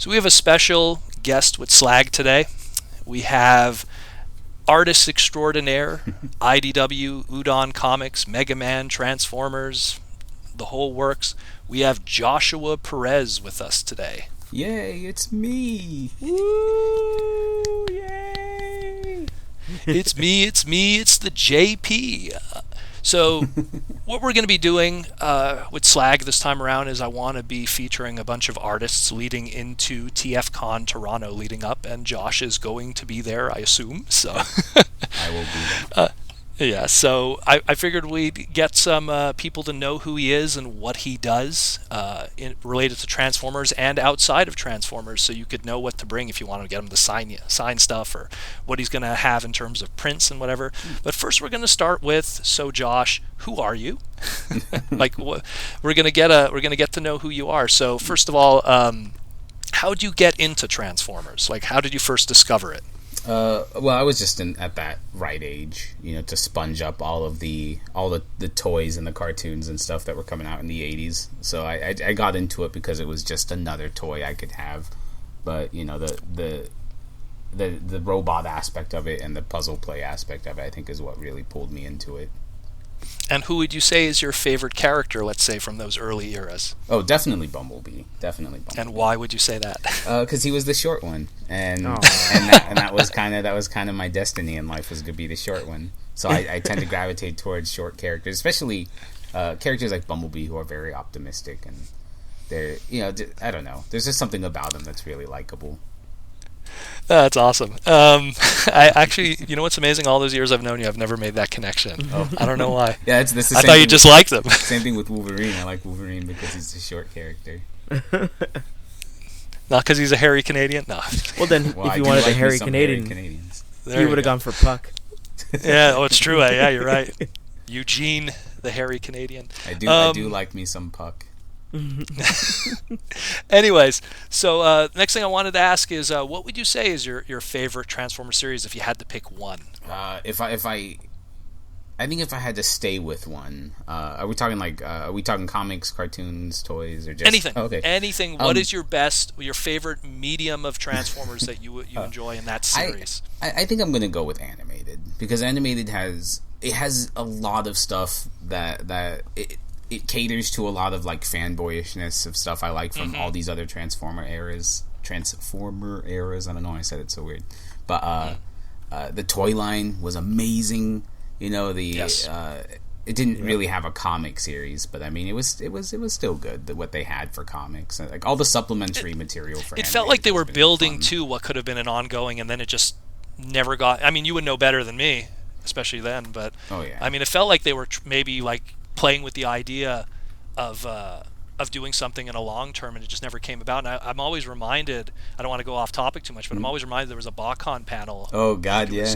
So we have a special guest with Slag today. We have artist extraordinaire, IDW, Udon Comics, Mega Man, Transformers, the whole works. We have Joshua Perez with us today. Yay, it's me! Woo! Yay! It's me, it's the JP. So what we're going to be doing with Slag this time around is I want to be featuring a bunch of artists leading into TFCon Toronto leading up, and Josh is going to be there, I assume. So I will be there. Yeah, so I figured we'd get some people to know who he is and what he does related to Transformers and outside of Transformers, so you could know what to bring if you want to get him to sign stuff or what he's going to have in terms of prints and whatever. But first, we're going to start with, so Josh, who are you? We're going to get to know who you are. So first of all, how did you get into Transformers? Like, how did you first discover it? Well, I was just at that right age, to sponge up all the toys and the cartoons and stuff that were coming out in the 80s. So I got into it because it was just another toy I could have. But the robot aspect of it and the puzzle play aspect of it, I think, is what really pulled me into it. And who would you say is your favorite character, let's say, from those early eras? Oh, definitely Bumblebee. And why would you say that? Because he was the short one, and that was kind of my destiny in life, was to be the short one. So I tend to gravitate towards short characters, especially characters like Bumblebee, who are very optimistic, and they're I don't know. There's just something about them that's really likable. That's awesome. I actually, what's amazing? All those years I've known you, I've never made that connection. Oh. I don't know why. Yeah, that's the same I thought you just liked them. Same thing with Wolverine. I like Wolverine because he's a short character. Not because he's a hairy Canadian? No. Well, then, if you wanted a hairy Canadian, you would have gone for Puck. Yeah, it's true. Yeah, you're right. Eugene, the hairy Canadian. I do like me some Puck. Anyways, so next thing I wanted to ask is, what would you say is your favorite Transformer series if you had to pick one? I think if I had to stay with one, are we talking comics, cartoons, toys, or just anything? Oh, okay. Anything. What is your favorite medium of Transformers that you enjoy in that series? I think I'm going to go with animated, because animated has a lot of stuff that it caters to a lot of like fanboyishness of stuff I like from all these other Transformer eras. I don't know why I said it so weird, but the toy line was amazing. Yes. It didn't really have a comic series, but I mean, it was still good, what they had for comics, like all the supplementary material for. It felt like they were building to what could have been an ongoing, and then it just never got. I mean, you would know better than me, especially then. But oh yeah, I mean, it felt like they were maybe like playing with the idea of doing something in a long term, and it just never came about. And I'm always reminded. I don't want to go off topic too much, but I'm always reminded there was a BotCon panel. Oh God, yeah.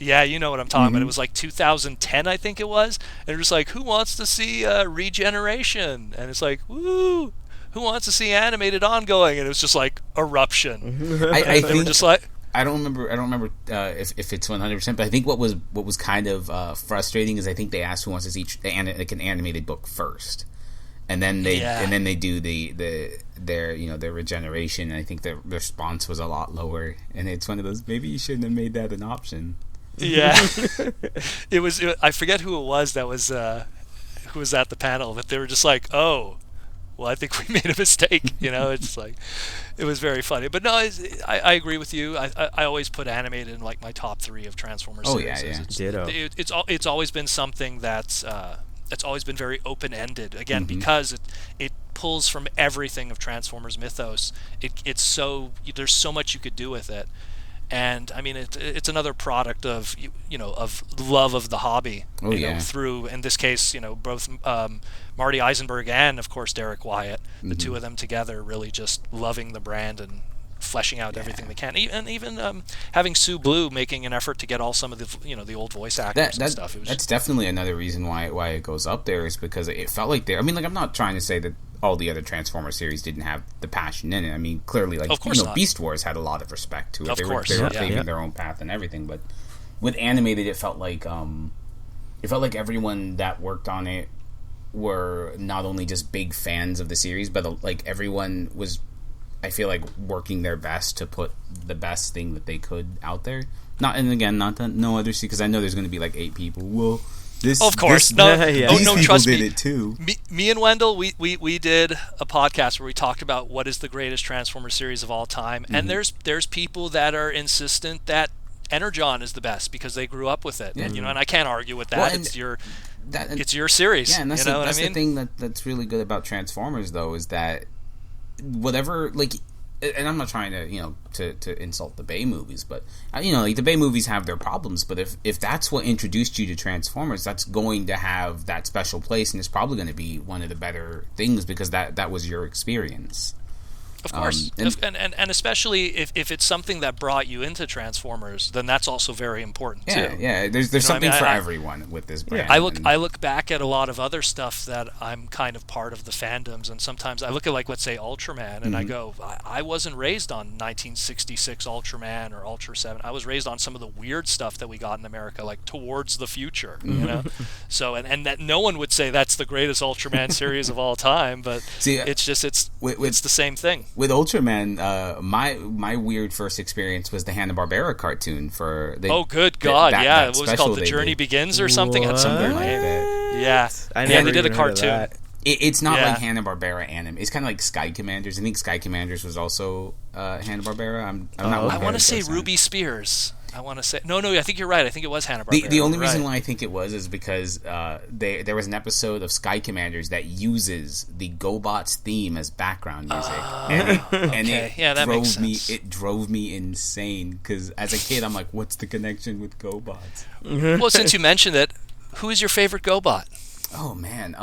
Yeah, you know what I'm talking about. It was like 2010, I think it was. And it was like, who wants to see regeneration? And it's like, woo! Who wants to see animated ongoing? And it was just like eruption. I think, just like, I don't remember if it's 100%, but I think what was kind of frustrating is I think they asked who wants to see like an animated book first, and then they do their regeneration. And I think the response was a lot lower, and it's one of those, maybe you shouldn't have made that an option. Yeah, it was. I forget who it was that was who was at the panel, but they were just like, "Oh, well, I think we made a mistake." It's like, it was very funny. But no, I agree with you. I always put animated in like my top 3 of Transformers series. Yeah. Ditto. It's always been something that's always been very open ended. Again, because it pulls from everything of Transformers mythos. It's so, there's so much you could do with it. And I mean, it's another product of of love of the hobby. Through, in this case, both Marty Eisenberg and of course Derek Wyatt, the two of them together, really just loving the brand and fleshing out everything they can. And even having Sue Blue making an effort to get all some of the the old voice actors and stuff. That's definitely another reason why it goes up there, is because it felt like I mean, like, I'm not trying to say that all the other Transformer series didn't have the passion in it. I mean, clearly, like, Beast Wars had a lot of respect to it. They were paving their own path and everything. But with animated, it felt like everyone that worked on it were not only just big fans of the series, but like everyone was I feel like working their best to put the best thing that they could out there. Not that no other because I know there's going to be like 8 people. Well, this of course, these no, trust did me. It too. Me and Wendell, we did a podcast where we talked about what is the greatest Transformer series of all time, and there's people that are insistent that Energon is the best because they grew up with it, and and I can't argue with that. Well, it's your series. Yeah, and that's, that's the thing that's really good about Transformers, though, is that whatever, like, and I'm not trying to insult the Bay movies, but like the Bay movies have their problems, but if that's what introduced you to Transformers, that's going to have that special place, and it's probably going to be one of the better things because that was your experience. Of course, and especially if it's something that brought you into Transformers, then that's also very important too. Yeah. There's something for everyone with this brand. I look back at a lot of other stuff that I'm kind of part of the fandoms, and sometimes I look at, like, let's say Ultraman, and I go, I wasn't raised on 1966 Ultraman or Ultra 7. I was raised on some of the weird stuff that we got in America, like Towards the Future. So and that no one would say that's the greatest Ultraman series of all time, but it's the same thing. With Ultraman, my weird first experience was the Hanna-Barbera cartoon for the. Oh, good God! What was it called? The Journey Begins or something? Had something like that. Yeah, they did a cartoon. It's not like Hanna-Barbera anime. It's kind of like Sky Commanders. I think Sky Commanders was also Hanna-Barbera. I'm not. I want to say Ruby Spears. I want to say no. I think you're right. I think it was Hanna-Barbera. The only reason why I think it was is because there was an episode of Sky Commanders that uses the GoBots theme as background music, it drove me insane because as a kid I'm like, what's the connection with GoBots? Well, since you mentioned it, who is your favorite GoBot? Oh man,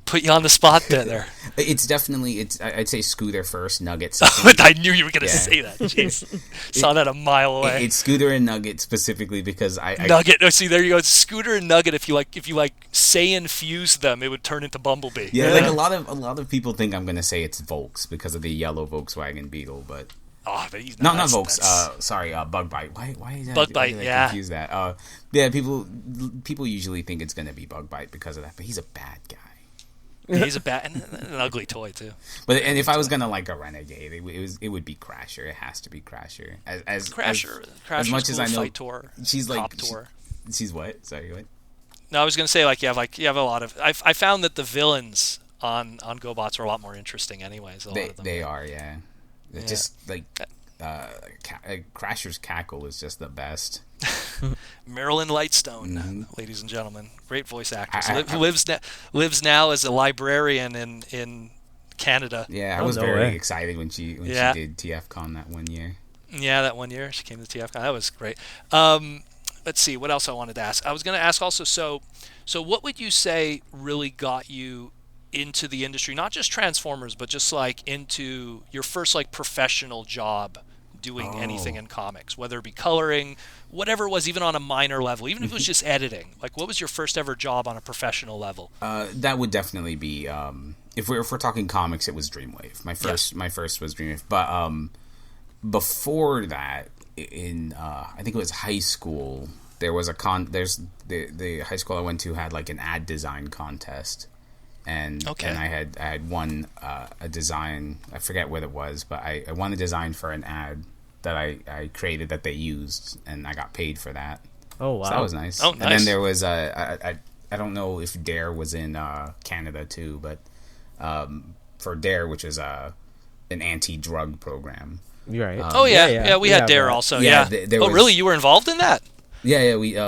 put you on the spot there. It's definitely I'd say Scooter first, Nugget second. I knew you were going to say that. Jeez, saw that a mile away. It's Scooter and Nugget specifically because Nugget. Oh, see, there you go. It's Scooter and Nugget. If you say infuse them, it would turn into Bumblebee. Yeah, like a lot of people think I'm going to say it's Volks because of the yellow Volkswagen Beetle, but. Oh, but he's not Volks. Sorry, Bug Bite. Why is that? Bug Bite. I confuse that. People usually think it's gonna be Bug Bite because of that, but he's a bad guy. He's a bad and an ugly toy too. But if I was gonna like a Renegade, it would be Crasher. It has to be Crasher. Crasher. As much as I know, Fight Tour, she's like Cop Tour. She's what? Sorry, what? No, I was gonna say you have a lot of. I found that the villains on GoBots are a lot more interesting, anyways. They are, yeah. It's just like Crasher's cackle is just the best. Marilyn Lightstone, ladies and gentlemen, great voice actress. Lives now as a librarian in Canada. Yeah, I was very excited when she did TFCon that one year. Yeah, that one year she came to TFCon. That was great. Let's see what else I wanted to ask. I was going to ask also. So what would you say really got you into the industry, not just Transformers, but just like into your first like professional job doing anything in comics, whether it be coloring, whatever it was, even on a minor level, even if it was just editing? Like, what was your first ever job on a professional level? That would definitely be if we're talking comics, it was Dreamwave. My first was Dreamwave, but before that, in I think it was high school, there was the high school I went to had like an ad design contest. And I had won a design. I forget what it was, but I won a design for an ad that I created that they used, and I got paid for that. Oh wow, so that was nice. Oh, nice. And then there was I don't know if Dare was in Canada too, but for Dare, which is an anti-drug program. You're right. We had Dare also. Yeah. Really? You were involved in that? Yeah. We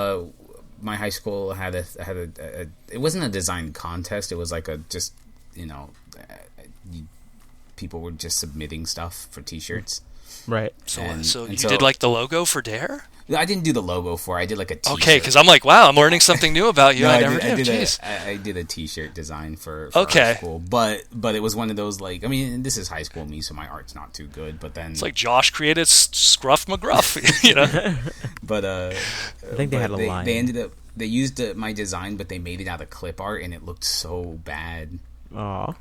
my high school had a it wasn't a design contest. It was like people were just submitting stuff for T-shirts. Right. So you did like the logo for Dare? I didn't do the logo for it. I did like a T-shirt. Okay, because I'm like, wow, I'm learning something new about you. No, I did a T-shirt design for high school, but it was one of those like, I mean, this is high school me, so my art's not too good. But then it's like Josh created Scruff McGruff, But I think they had a line. They ended up used my design, but they made it out of clip art, and it looked so bad. Aw.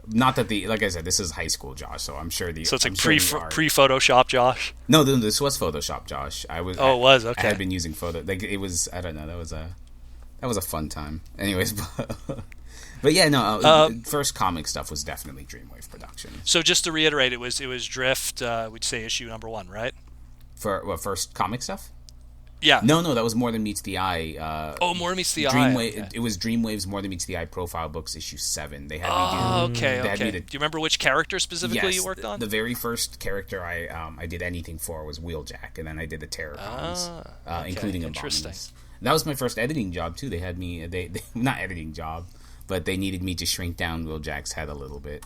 Not that like I said, this is high school Josh, so I'm sure So it's like pre-Photoshop Josh? No, this was Photoshop Josh. It was? Okay. I had been using it was, I don't know, that was a fun time. Anyways, but But yeah, no. First comic stuff was definitely Dreamwave Productions. So just to reiterate, it was Drift. We'd say issue number 1, right? For what, first comic stuff? Yeah. No, that was More Than Meets the Eye. More Than Meets the Eye. Okay. It was Dreamwave's More Than Meets the Eye profile books, issue 7. They had me do. Okay. Do you remember which character specifically you worked on? The very first character I did anything for was Wheeljack, and then I did the Terrorcons, including Abominus. That was my first editing job too. They had me. They not editing job, but they needed me to shrink down Wheeljack's head a little bit.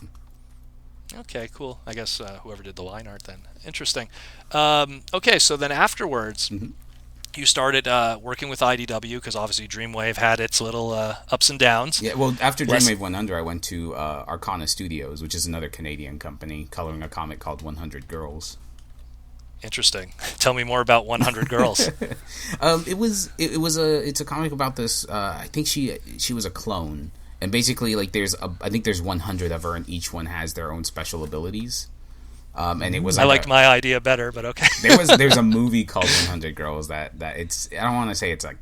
Okay, cool. I guess whoever did the line art then. Interesting. Okay, so then afterwards. Mm-hmm. You started working with IDW because obviously Dreamwave had its little ups and downs. Yeah, well, after Dreamwave went under, I went to Arcana Studios, which is another Canadian company, coloring a comic called 100 Girls. Interesting. Tell me more about 100 Girls. It's a comic about this. I think she was a clone, and basically like I think there's 100 of her, and each one has their own special abilities. And it was. I liked my idea better, but okay. There's a movie called 100 Girls that it's. I don't want to say it's like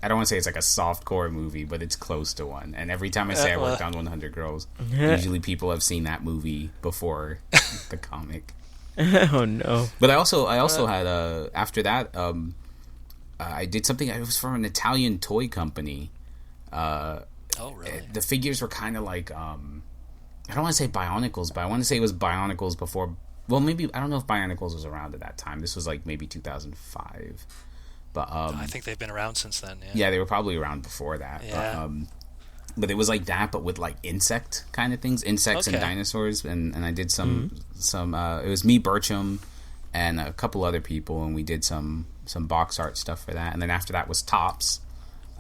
a softcore movie, but it's close to one. And every time I say I worked on 100 Girls, usually people have seen that movie before the comic. Oh no! But I also had after that I did something. It was for an Italian toy company. Oh really? The figures were kind of like. I don't want to say Bionicles, but I want to say it was Bionicles before. Well, maybe I don't know if Bionicles was around at that time. This was like maybe 2005. But I think they've been around since then. Yeah, they were probably around before that. Yeah. But it was like that, but with like insect kind of things, insects and dinosaurs. And I did some. It was me, Bircham, and a couple other people, and we did some box art stuff for that. And then after that was Topps.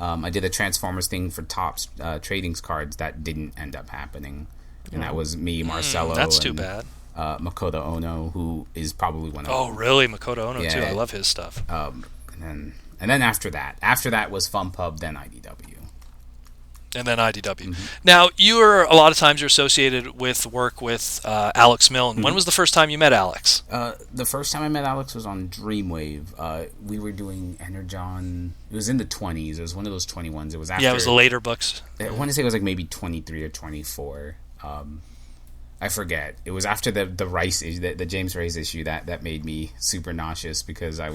I did a Transformers thing for Topps tradings cards that didn't end up happening. And that was me, Marcelo. That's too bad. Makoto Ono, who is probably one of. Oh, really? Makoto Ono too. I love his stuff. And then after that was Fun Pub, then IDW. And then IDW. Mm-hmm. Now a lot of times you're associated with work with Alex Milne. Mm-hmm. When was the first time you met Alex? The first time I met Alex was on Dreamwave. We were doing Energon. It was in the 20s. It was one of those 21s. It was after. Yeah, it was the later books. I want to say it was like maybe 23 or 24. I forget. It was after the Rice issue, the James Rice issue that made me super nauseous because I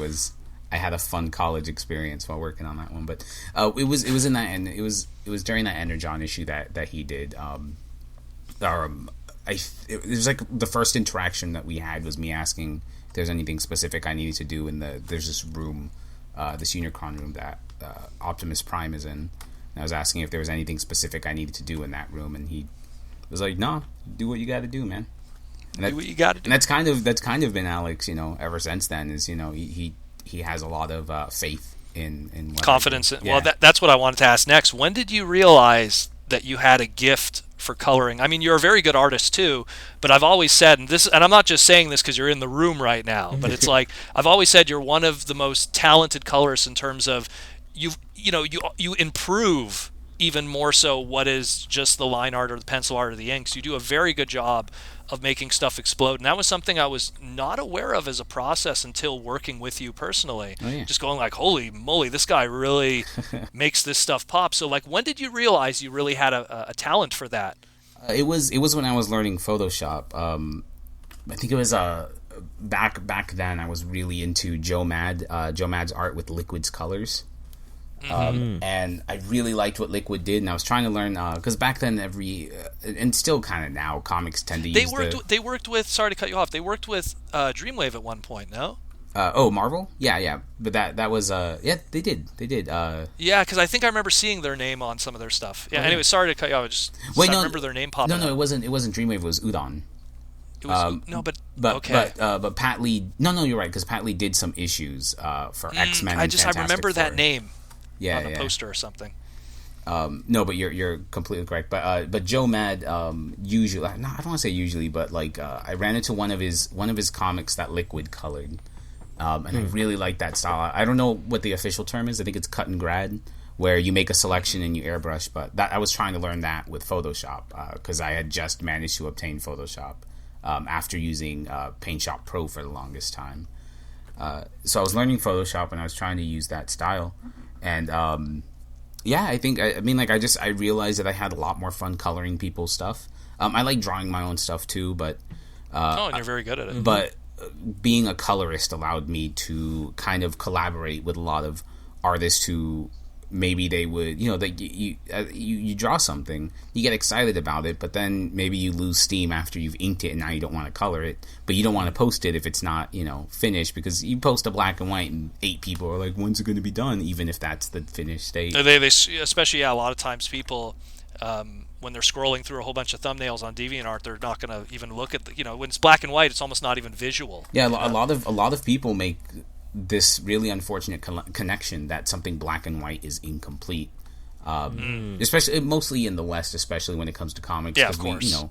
had a fun college experience while working on that one. But it was in that, and it was during that Energon issue that he did. It was like the first interaction that we had was me asking if there's anything specific I needed to do in there's this room, this Unicron room that Optimus Prime is in. And I was asking if there was anything specific I needed to do in that room, and he was like, "No, do what you got to do, man." And do what you got to do. And that's kind of been Alex, ever since then. Is he has a lot of faith in confidence. Yeah. Well, that's what I wanted to ask next. When did you realize that you had a gift for coloring? I mean, you're a very good artist too, but I've always said, and I'm not just saying this because you're in the room right now, but it's like I've always said you're one of the most talented colorists in terms of you improve even more so what is just the line art or the pencil art or the inks. You do a very good job of making stuff explode, and that was something I was not aware of as a process until working with you personally. Oh, yeah. Just going like, holy moly, this guy really makes this stuff pop. So like, when did you realize you really had a talent for that? It was when I was learning Photoshop. I think it was back then I was really into Joe Mad's art with Liquid's colors. And I really liked what Liquid did, and I was trying to learn because back then and still kind of now comics tend to they worked with sorry to cut you off, they worked with Dreamwave at one point. No, Marvel, yeah, but that was they did yeah, because I think I remember seeing their name on some of their stuff. Anyway, sorry to cut you off. I remember their name popping up. It wasn't Dreamwave, it was Udon. It was okay. But Pat Lee, no, you're right, because Pat Lee did some issues for X-Men. I remember that name. Yeah, on a poster or something. No, but you're completely correct. But Joe Mad usually, no, I don't want to say usually, but like I ran into one of his comics that Liquid colored, and I really like that style. I don't know what the official term is. I think it's cut and grad, where you make a selection and you airbrush. But I was trying to learn that with Photoshop because I had just managed to obtain Photoshop after using Paint Shop Pro for the longest time. So I was learning Photoshop and I was trying to use that style. And Yeah, I think I mean, like, I realized that I had a lot more fun coloring people's stuff. I like drawing my own stuff too, but and you're very good at it. But being a colorist allowed me to kind of collaborate with a lot of artists who maybe they would, that you draw something, you get excited about it, but then maybe you lose steam after you've inked it and now you don't want to color it, but you don't want to post it if it's not, finished, because you post a black and white and 8 people are like, when's it going to be done, even if that's the finished state. They especially, a lot of times people, when they're scrolling through a whole bunch of thumbnails on DeviantArt, they're not going to even look at when it's black and white, it's almost not even visual. Yeah, a lot of people make this really unfortunate connection that something black and white is incomplete, especially mostly in the West, especially when it comes to comics. Yeah, of course.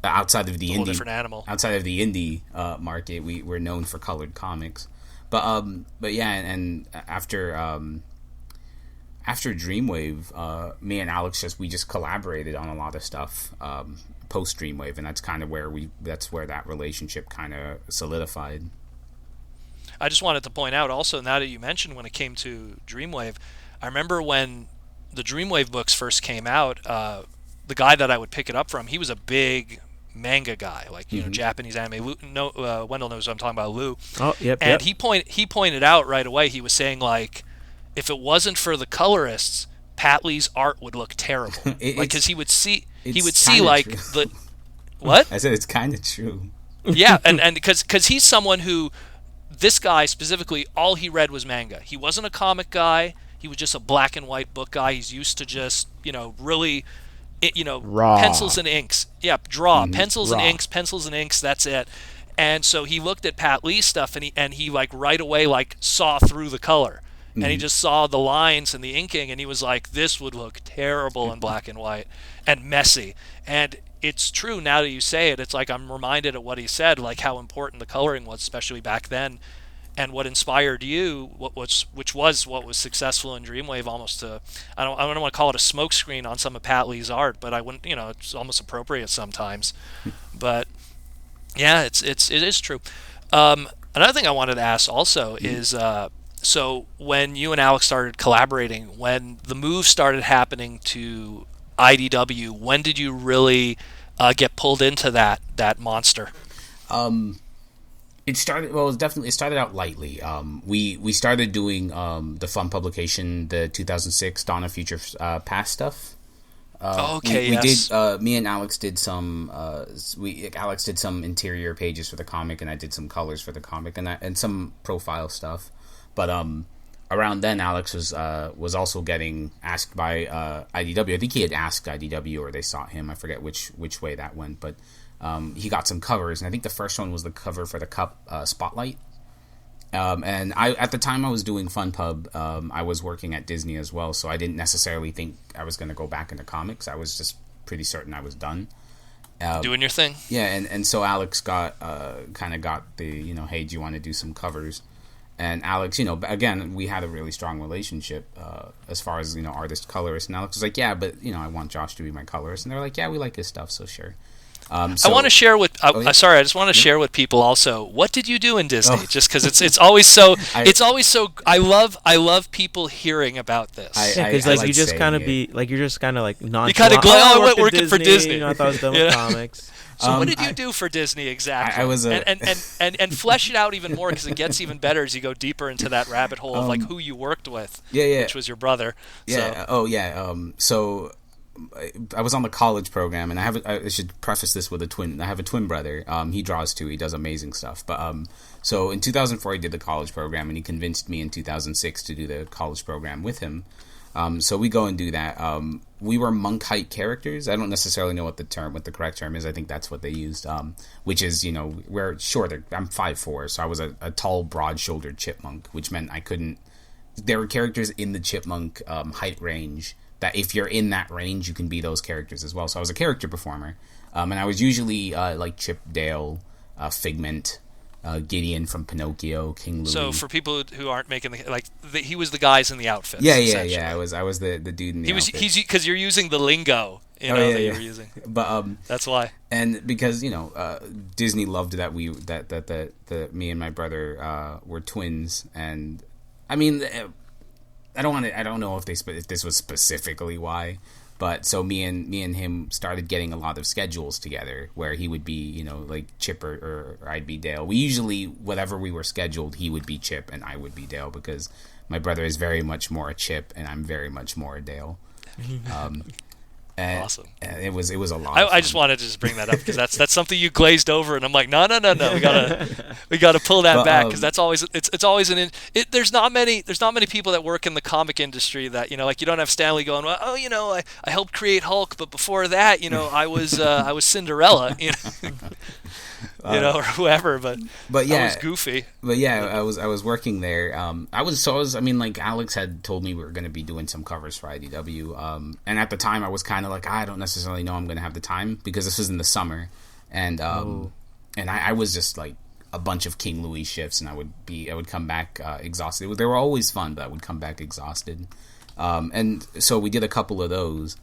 Outside of the whole indie, different animal. Outside of the indie market, we're known for colored comics. But yeah, and after Dreamwave, me and Alex we just collaborated on a lot of stuff post Dreamwave, and that's kind of where that relationship kind of solidified. I just wanted to point out also, now that you mentioned when it came to Dreamwave, I remember when the Dreamwave books first came out, the guy that I would pick it up from, he was a big manga guy, like Japanese anime. Wendell knows what I'm talking about, Lou. Oh, yep. And he pointed out right away. He was saying, like, if it wasn't for the colorists, Pat Lee's art would look terrible. Because he would see like true. the what? I said it's kind of true. Yeah, and because he's someone who, this guy specifically, all he read was manga. He wasn't a comic guy. He was just a black and white book guy. He's used to just, really, raw pencils and inks. Yeah, draw. Pencils raw. and inks, that's it. And so he looked at Pat Lee's stuff and he like right away like saw through the color. And he just saw the lines and the inking and he was like, this would look terrible in black and white and messy. And it's true now that you say it. It's like I'm reminded of what he said, like how important the coloring was, especially back then, and what inspired you, which was what was successful in Dreamwave. Almost I don't want to call it a smokescreen on some of Pat Lee's art, but I wouldn't. It's almost appropriate sometimes. But yeah, it is true. Another thing I wanted to ask also is, so when you and Alex started collaborating, when the move started happening to IDW, when did you really get pulled into that monster? It started out lightly. We started doing the fun publication, the 2006 Dawn of Future Past stuff. Okay, we yes. did. Me and Alex did some. Alex did some interior pages for the comic, and I did some colors for the comic, and some profile stuff. But around then, Alex was also getting asked by IDW. I think he had asked IDW, or they sought him. I forget which way that went, but he got some covers, and I think the first one was the cover for the Cup Spotlight. And at the time I was doing Fun Pub, I was working at Disney as well, so I didn't necessarily think I was going to go back into comics. I was just pretty certain I was done. Doing your thing. Yeah, and so Alex got the, hey, do you want to do some covers? And Alex, again, we had a really strong relationship as far as, artist, colorist. And Alex was like, yeah, but, I want Josh to be my colorist. And they were like, yeah, we like his stuff, so sure. I want to share with. I just want to share with people also. What did you do in Disney? Just because it's always so. I love people hearing about this. Because like you just kind of you're just kind of like nonchalant. You kind of I went working for Disney. I thought I was done with comics. So what did you do for Disney exactly? I was and flesh it out even more, because it gets even better as you go deeper into that rabbit hole of like who you worked with. Yeah. Which was your brother. Yeah. So. So I was on the college program, and I should preface this with I have a twin brother. He draws too. He does amazing stuff. But so in 2004, he did the college program, and he convinced me in 2006 to do the college program with him. So we go and do that. We were monk height characters. I don't necessarily know what the correct term is. I think that's what they used. Which is, we're shorter. I'm 5'4", so I was a tall, broad-shouldered chipmunk, which meant I couldn't. There were characters in the chipmunk height range that if you're in that range, you can be those characters as well. So I was a character performer, and I was usually like Chip, Dale, Figment, Gideon from Pinocchio, King Louie. So for people who aren't making he was the guys in the outfits. Yeah. I was the dude in the outfits. He's because you're using the lingo, that you were using. But that's why. And because Disney loved that me and my brother were twins, and I mean. I don't know if this was specifically why, but so me and him started getting a lot of schedules together where he would be, like Chip or I'd be Dale. We usually, whatever we were scheduled, he would be Chip and I would be Dale, because my brother is very much more a Chip and I'm very much more a Dale. Awesome. It was a lot. I just wanted to just bring that up because that's something you glazed over, and I'm like, no, we gotta pull that back, because that's always it's always there's not many people that work in the comic industry that like you don't have Stanley going, well, I helped create Hulk, but before that I was Cinderella, or whoever, but yeah, that was goofy. But yeah, I was working there. Alex had told me we were going to be doing some covers for IDW, and at the time I was kind of like, I don't necessarily know I'm going to have the time, because this was in the summer, and I was just like a bunch of King Louis shifts, and I would come back exhausted. They were always fun, but I would come back exhausted, and so we did a couple of those,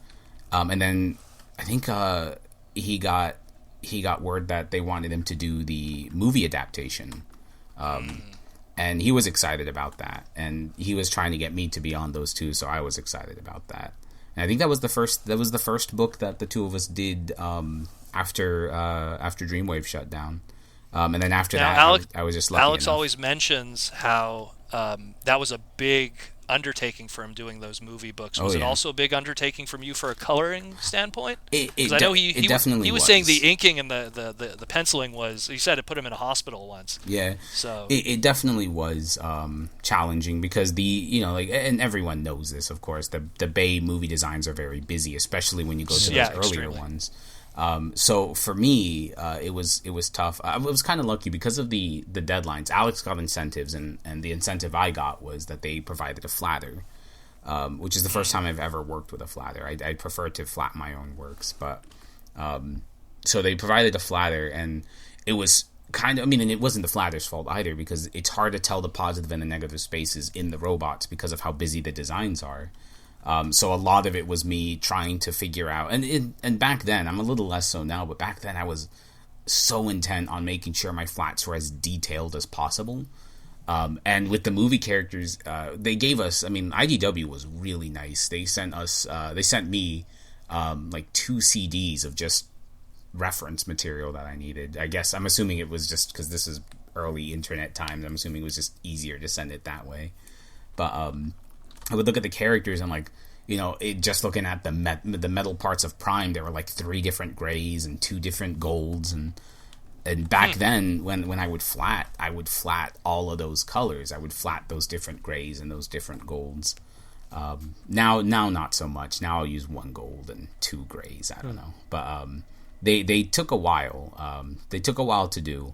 and then I think he got word that they wanted him to do the movie adaptation, and he was excited about that, and he was trying to get me to be on those too, so I was excited about that. And I think that was the first book that the two of us did after Dreamwave shut down, and then after that I was just lucky Alex enough. Always mentions how that was a big undertaking for him doing those movie books. Was it also a big undertaking from you for a coloring standpoint? Because I know he definitely was saying the inking and the penciling was, he said it put him in a hospital once. Yeah. So it definitely was challenging, because and everyone knows this, of course, the Bay movie designs are very busy, especially when you go to those earlier ones. So for me, it was tough. I was kind of lucky because of the deadlines. Alex got incentives, and the incentive I got was that they provided a flatter, which is the first time I've ever worked with a flatter. I prefer to flat my own works, but so they provided a flatter, and it was kind of, and it wasn't the flatter's fault either, because it's hard to tell the positive and the negative spaces in the robots because of how busy the designs are. So a lot of it was me trying to figure out, and back then, I'm a little less so now, but back then I was so intent on making sure my flats were as detailed as possible. And with the movie characters, they gave us, IDW was really nice. They sent me like 2 CDs of just reference material that I needed. I guess, I'm assuming it was just because this is early internet times, I'm assuming it was just easier to send it that way. But, I would look at the characters and just looking at the metal parts of Prime, there were like 3 different grays and 2 different golds, and back then when I would flat all of those colors. I would flat those different grays and those different golds. Now not so much. Now I'll use 1 gold and 2 grays. I don't know, but they took a while. They took a while to do.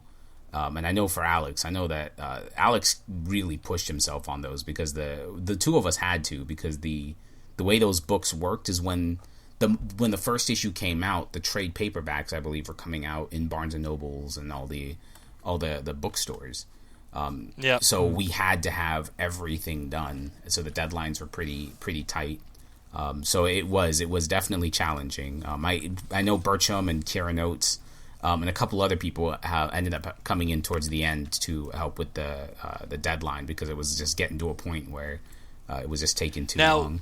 And I know for Alex, that Alex really pushed himself on those, because the two of us had to, because the way those books worked is when the first issue came out, the trade paperbacks, I believe, were coming out in Barnes and Nobles and all the bookstores. So we had to have everything done. So the deadlines were pretty tight. So it was definitely challenging. I know Burcham and Kieran Oates, and a couple other people ended up coming in towards the end to help with the deadline, because it was just getting to a point where it was just taking too long.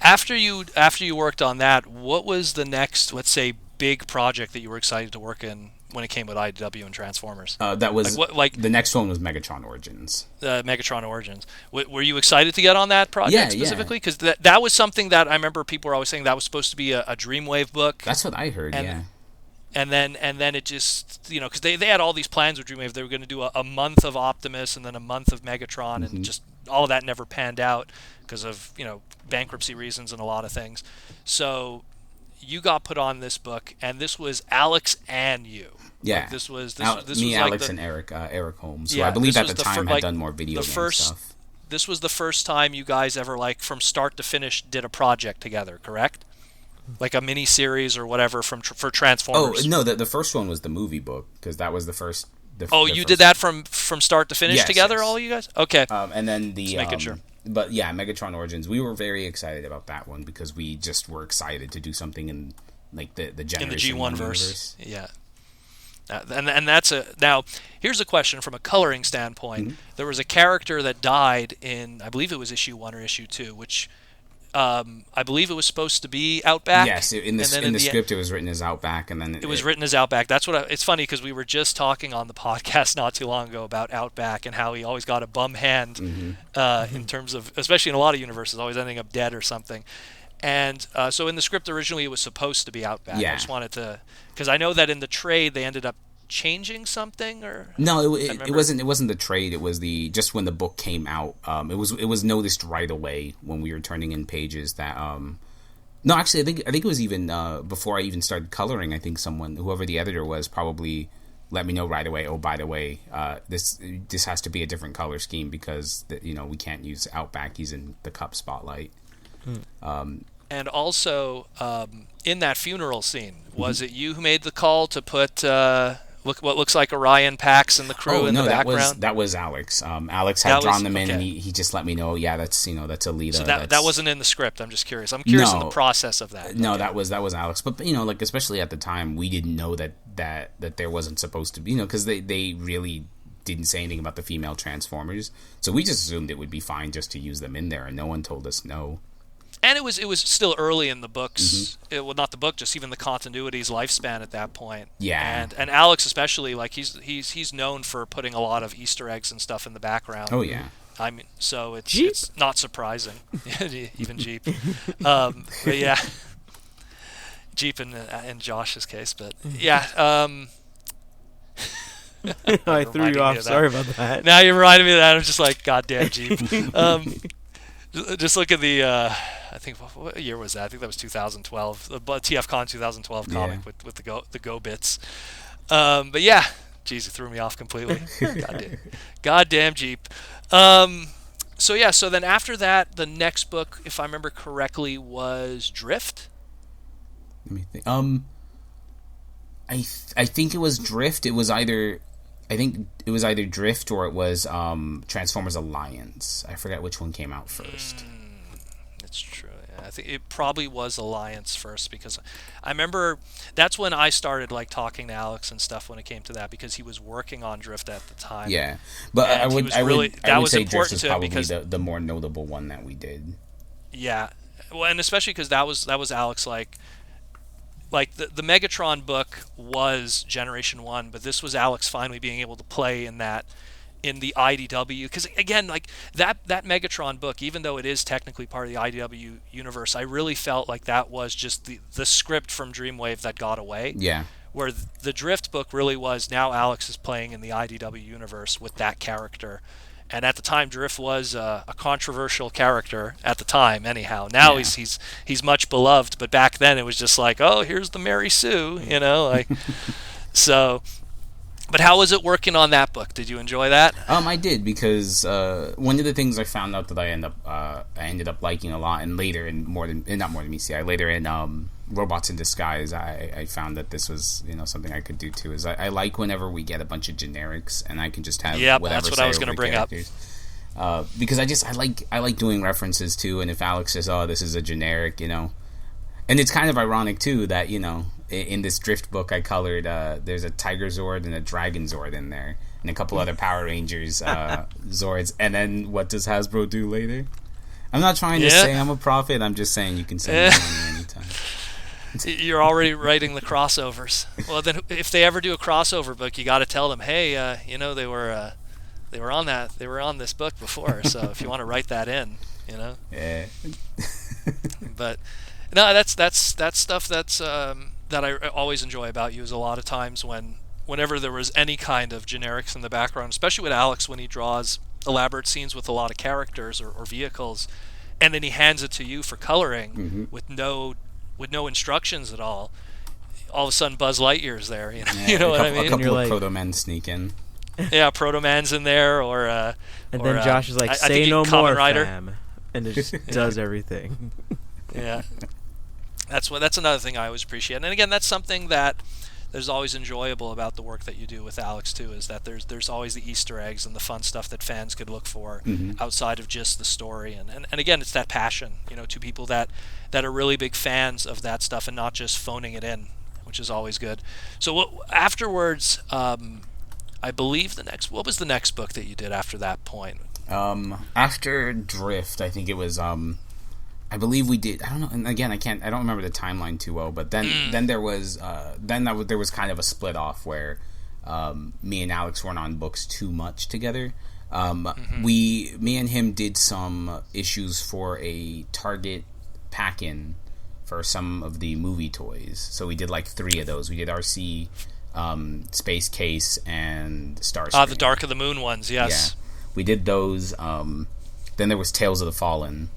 After you worked on that, what was the next, let's say, big project that you were excited to work in when it came with IDW and Transformers? That was the next one was Megatron Origins. Megatron Origins. Were you excited to get on that project specifically? Because that was something that I remember people were always saying that was supposed to be a Dreamwave book. That's what I heard. And then it just, because they had all these plans with Dreamwave. They were going to do a month of Optimus and then a month of Megatron, and just all of that never panned out because of, bankruptcy reasons and a lot of things. So you got put on this book, and this was Alex and you. Yeah. This was Alex, and Eric Holmes, who I believe at the time had done more video game stuff. This was the first time you guys ever, from start to finish, did a project together, correct? Like a mini series or whatever for Transformers. Oh no, the first one was the movie book, because that was the first. You did that from start to finish together, all you guys? Okay. And then just making sure. But yeah, Megatron Origins, we were very excited about that one, because we just were excited to do something in the Generation in the G1 verse. Yeah. And that's now. Here's a question from a coloring standpoint. Mm-hmm. There was a character that died in, I believe it was issue 1 or issue 2, which I believe it was supposed to be Outback. Yes, in the script it was written as Outback, and then it was written as Outback. That's what it's funny because we were just talking on the podcast not too long ago about Outback and how he always got a bum hand in terms of, especially in a lot of universes, always ending up dead or something. And so in the script originally it was supposed to be Outback. Yeah. I just wanted to, because I know that in the trade they ended up changing something, or no, it wasn't the trade. It was just when the book came out. It was noticed right away when we were turning in pages that no, actually I think it was even before I even started coloring. I think whoever the editor was, probably let me know right away. Oh, by the way, this has to be a different color scheme because we can't use Outback. He's in the Cup spotlight. And also in that funeral scene, was it you who made the call to put what looks like Orion Pax and the crew in the background? That was Alex. Alex had drawn them in, and he just let me know. Yeah, that's that's Alita. So that wasn't in the script. I'm just curious. I'm curious in the process of that. No, that was Alex. But like especially at the time, we didn't know that there wasn't supposed to be because they really didn't say anything about the female Transformers. So we just assumed it would be fine just to use them in there, and no one told us no. And it was still early in the books. Well, not the book, just even the continuity's lifespan at that point. Yeah. And Alex especially, like he's known for putting a lot of Easter eggs and stuff in the background. Oh yeah. I mean, so it's not surprising, even Jeep. But yeah, Jeep in Josh's case, but yeah. I threw you off. Sorry about that. Now you reminded me of that. I'm just like, goddamn Jeep. Just look at the, I think, what year was that? I think that was 2012, the TFCon 2012 comic with the GoBots. But yeah, geez, it threw me off completely. Goddamn Jeep. So then after that, the next book, if I remember correctly, was Drift. Let me think. I think it was Drift. It was either Drift or it was Transformers Alliance. I forget which one came out first. That's true. Yeah, I think it probably was Alliance first because I remember that's when I started like talking to Alex and stuff when it came to that because he was working on Drift at the time. Yeah, but I would say Drift is probably because the more notable one that we did. Yeah, well, and especially because that was Alex like the Megatron book was Generation 1, but this was Alex finally being able to play in the IDW. Because, again, like that Megatron book, even though it is technically part of the IDW universe, I really felt like that was just the script from Dreamwave that got away. Yeah. Where the Drift book really was, now Alex is playing in the IDW universe with that character. And at the time, Drift was a controversial character at the time. Anyhow, now he's much beloved, but back then it was just like, oh, here's the Mary Sue, like. So, but how was it working on that book? Did you enjoy that? I did because one of the things I found out that I ended up liking a lot, and later in later in Robots in Disguise, I found that this was something I could do too. Is I like whenever we get a bunch of generics and I can just have whatever. That's what I was going to bring characters. Up. Because I like doing references too, and if Alex says, "Oh, this is a generic," and it's kind of ironic too that in this Drift book I colored there's a Tiger Zord and a Dragon Zord in there, and a couple other Power Rangers Zords, and then what does Hasbro do later? I'm not trying to say I'm a prophet. I'm just saying you can say money anytime. You're already writing the crossovers. Well, then, if they ever do a crossover book, you got to tell them, hey, they were on this book before, so if you want to write that in, Yeah. But no, that's stuff that I always enjoy about you. Is a lot of times whenever there was any kind of generics in the background, especially with Alex when he draws elaborate scenes with a lot of characters or vehicles, and then he hands it to you for coloring with no instructions at all. All of a sudden, Buzz Lightyear's there. You know what I mean? A couple of Proto-Men sneak in. Yeah, Proto-Man's in there, and then Josh is like, "Say no more, fam," and it just does everything. Yeah, that's another thing I always appreciate. And again, that's something that there's always enjoyable about the work that you do with Alex too. Is that there's always the Easter eggs and the fun stuff that fans could look for outside of just the story. And again, it's that passion, to people that are really big fans of that stuff and not just phoning it in. which is always good. So afterwards, I believe what was the next book that you did after that point? After Drift, I think it was I believe we did. I don't know. And again, I don't remember the timeline too well. But then there was there was kind of a split off where me and Alex weren't on books too much together. Me and him did some issues for a Target pack-in for some of the movie toys. So we did like 3 of those. We did RC, Space Case, and Starscream. The Dark of the Moon ones. Yes. Yeah, we did those. Then there was Tales of the Fallen.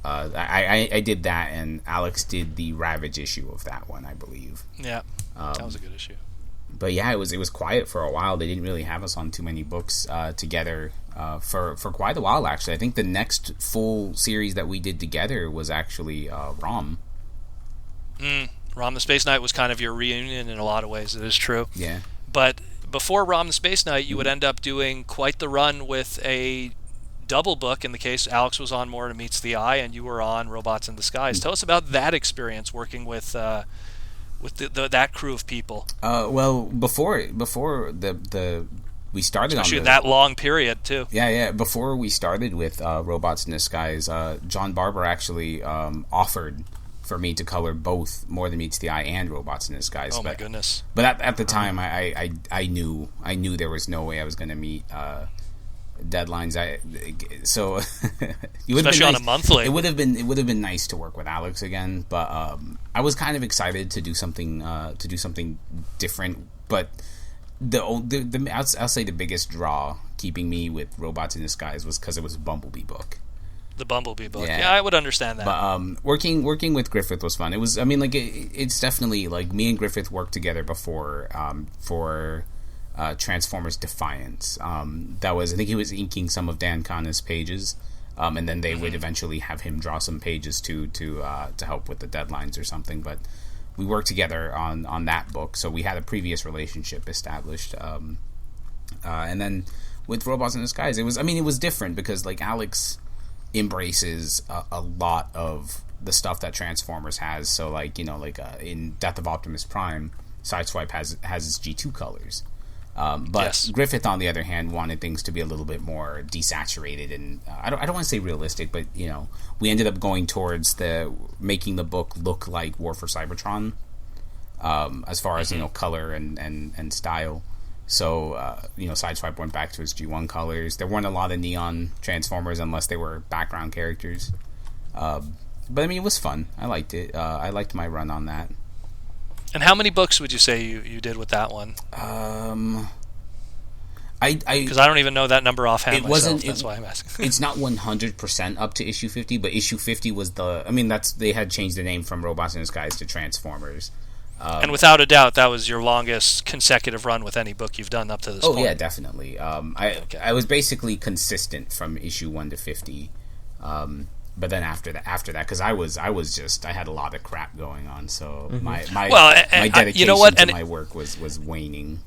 I did that, and Alex did the Ravage issue of that one, I believe. Yeah, that was a good issue. But yeah, it was quiet for a while. They didn't really have us on too many books together for quite a while, actually. I think the next full series that we did together was actually ROM. ROM the Space Knight was kind of your reunion in a lot of ways, it is true. Yeah. But before ROM the Space Knight, you would end up doing quite the run with a double book. In the case, Alex was on More Than Meets the Eye, and you were on Robots in Disguise. Tell us about that experience working with that crew of people. Well, before we started, especially in that long period too. Yeah. Before we started with Robots in Disguise, John Barber actually offered for me to color both More Than Meets the Eye and Robots in Disguise. Oh my goodness! But at the time, I knew there was no way I was going to meet deadlines. Especially on a monthly. It would have been nice to work with Alex again, but I was kind of excited to do something different. But I'll say the biggest draw keeping me with Robots in Disguise was because it was a Bumblebee book. The Bumblebee book. Yeah, I would understand that. But working with Griffith was fun. It was. I mean, like it's definitely like me and Griffith worked together before for Transformers Defiance. That was, I think he was inking some of Dan Kana's pages, and then they would eventually have him draw some pages to help with the deadlines or something. But we worked together on that book, so we had a previous relationship established. And then with Robots in Disguise, it was different because like Alex embraces a lot of the stuff that Transformers has. So like in Death of Optimus Prime, Sideswipe has his G2 colors. But yes. Griffith, on the other hand, wanted things to be a little bit more desaturated, and I don't want to say realistic, but we ended up going towards making the book look like War for Cybertron, as far as color and style. So Sideswipe went back to his G1 colors. There weren't a lot of neon Transformers unless they were background characters. But I mean, it was fun. I liked it. I liked my run on that. And how many books would you say you did with that one? Because I don't even know that number offhand myself. That's why I'm asking. It's not 100% up to issue 50, but issue 50 was they had changed the name from Robots in Disguise to Transformers. And without a doubt, that was your longest consecutive run with any book you've done up to this point. Oh yeah, definitely. I was basically consistent from issue 1 to 50. But then after that, because I had a lot of crap going on, so my dedication to my work was waning.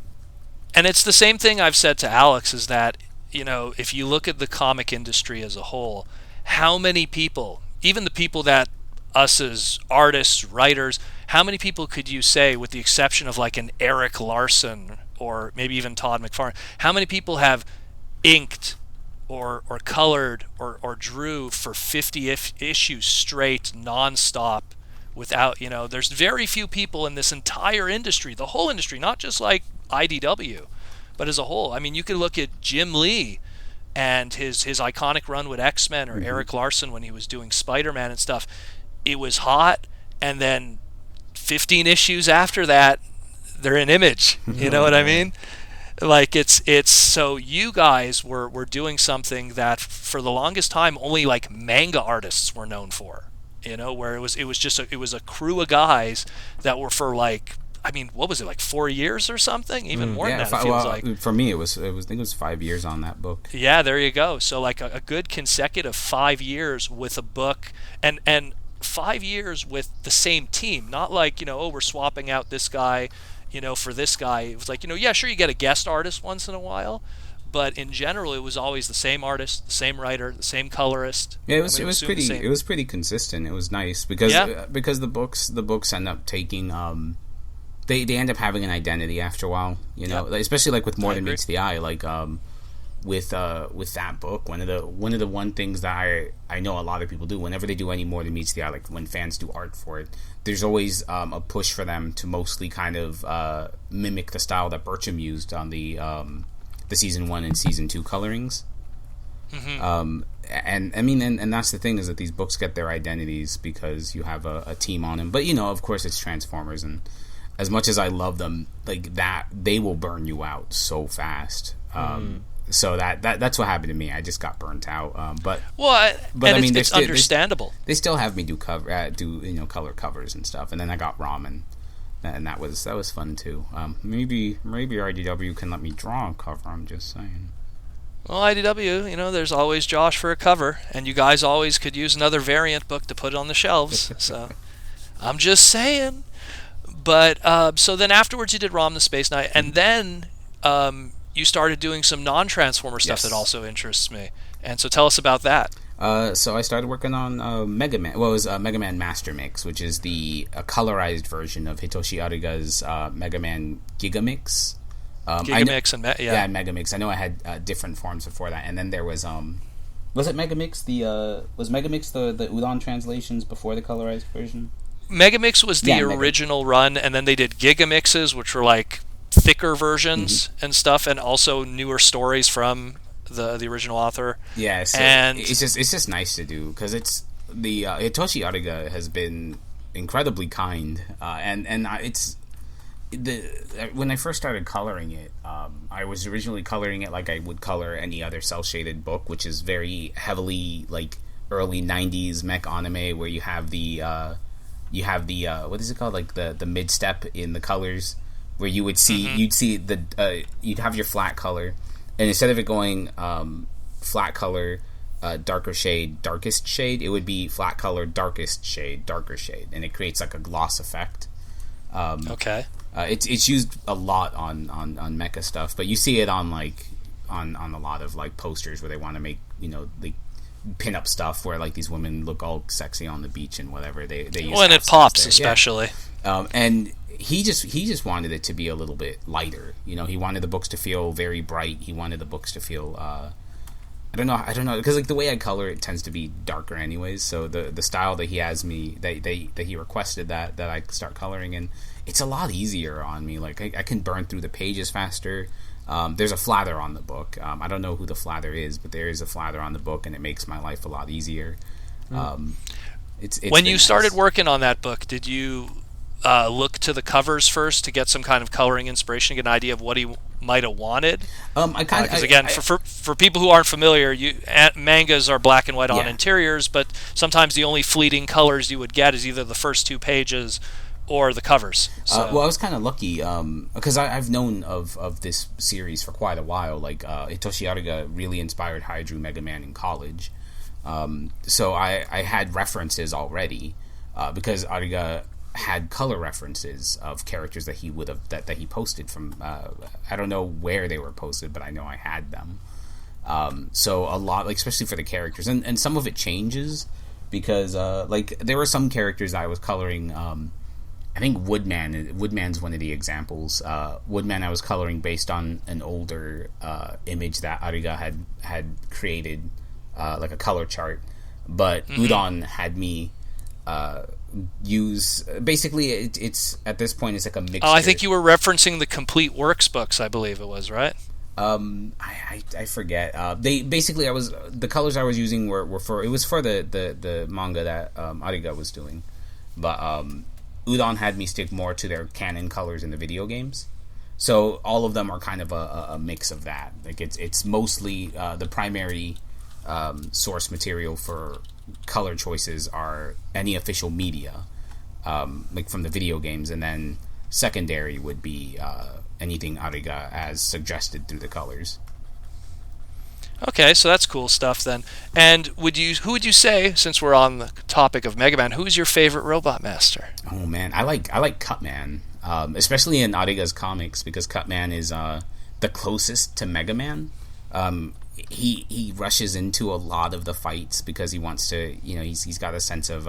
And it's the same thing I've said to Alex, is that if you look at the comic industry as a whole, how many people, even the people that us as artists, writers, how many people could you say, with the exception of like an Eric Larson or maybe even Todd McFarlane, how many people have inked or colored or drew for 50 issues straight, nonstop, without, there's very few people in this entire industry, the whole industry, not just like IDW, but as a whole. I mean, you could look at Jim Lee and his iconic run with X-Men, or Eric Larson when he was doing Spider-Man and stuff. It was hot, and then 15 issues after that, they're in Image. You know what I mean? Like it's so you guys were doing something that for the longest time only like manga artists were known for, where it was a crew of guys that were for like, I mean, what was it, like 4 years or something, even more than that, it feels like. For me I think it was 5 years on that book. Yeah, there you go. So like a good consecutive 5 years with a book, and 5 years with the same team, not like we're swapping out this guy for this guy. It was like, yeah, sure, you get a guest artist once in a while, but in general, it was always the same artist, the same writer, the same colorist. Yeah, it was pretty consistent. It was nice because the books end up taking they end up having an identity after a while, you know, especially like with More Than Meets the Eye, like with that book, one of the things that I know a lot of people do whenever they do any More Than Meets the Eye, like when fans do art for it, there's always a push for them to mostly kind of mimic the style that Burcham used on the season 1 and season 2 colorings. Mm-hmm. And I mean, and that's the thing, is that these books get their identities because you have a team on them. But, you know, of course it's Transformers, and as much as I love them, like that, they will burn you out so fast. So that's what happened to me. I just got burnt out. But I mean, it's understandable. They still have me do color covers and stuff. And then I got Ramen, and that was fun too. Maybe IDW can let me draw a cover. I'm just saying. Well, IDW, you know, there's always Josh for a cover, and you guys always could use another variant book to put on the shelves. So, I'm just saying. But so then afterwards, you did Rom the Space Knight, and then you started doing some non-Transformer stuff that also interests me. And so, tell us about that. So I started working on Mega Man. Well, it was Mega Man Master Mix, which is a colorized version of Hitoshi Ariga's Mega Man Gigamix. Gigamix and Megamix. I know I had different forms before that, and then there was it Megamix? Was Megamix the Udon translations before the colorized version? Megamix was the original run, and then they did Gigamixes, which were like thicker versions and stuff, and also newer stories from the original author. Yeah, so and it's just nice to do, because it's the Hitoshi Ariga has been incredibly kind, and it's. When I first started coloring it, I was originally coloring it like I would color any other cel-shaded book, which is very heavily like early 90s mech anime, where you have the what is it called, like the mid-step in the colors, where you would see you'd have your flat color, and instead of it going flat color, darker shade, darkest shade, it would be flat color, darkest shade, darker shade, and it creates like a gloss effect. It's used a lot on mecha stuff, but you see it on like on a lot of like posters where they want to make, you know, like pin up stuff where like these women look all sexy on the beach and whatever they use. When it pops, especially. And he just wanted it to be a little bit lighter. You know, he wanted the books to feel very bright. He wanted the books to feel I don't know, because like the way I color it tends to be darker anyways. So the style that he has me that he requested that I start coloring in, it's a lot easier on me. Like I can burn through the pages faster. There's a flather on the book. I don't know who the flather is, but there is a flather on the book, and it makes my life a lot easier. It's when you started working on that book, did you look to the covers first to get some kind of coloring inspiration, get an idea of what he might have wanted? Because again, for people who aren't familiar, mangas are black and white on interiors, but sometimes the only fleeting colors you would get is either the first 2 pages or the covers. So. Well, I was kind of lucky because I've known of this series for quite a while. Like Hitoshi Ariga really inspired how I drew Mega Man in college, so I had references already because Ariga had color references of characters that he would have that he posted from. I don't know where they were posted, but I know I had them. So a lot, like especially for the characters, and some of it changes because like there were some characters I was coloring. I think Woodman's one of the examples. Woodman I was coloring based on an older image that Ariga had created, like a color chart, but Udon had me use basically it's at this point it's like a mixture. Oh, I think you were referencing the Complete Works books, I believe it was, right? I forget. They basically the colors I was using were for the manga that Ariga was doing, but Udon had me stick more to their canon colors in the video games. So all of them are kind of a mix of that. Like it's mostly the primary source material for color choices are any official media, like from the video games, and then secondary would be anything Ariga as suggested through the colors. Okay, so that's cool stuff then. And who would you say, since we're on the topic of Mega Man, who's your favorite Robot Master? Oh man, I like Cutman, especially in Ariga's comics, because Cutman is the closest to Mega Man. He rushes into a lot of the fights because he wants to, you know, he's got a sense of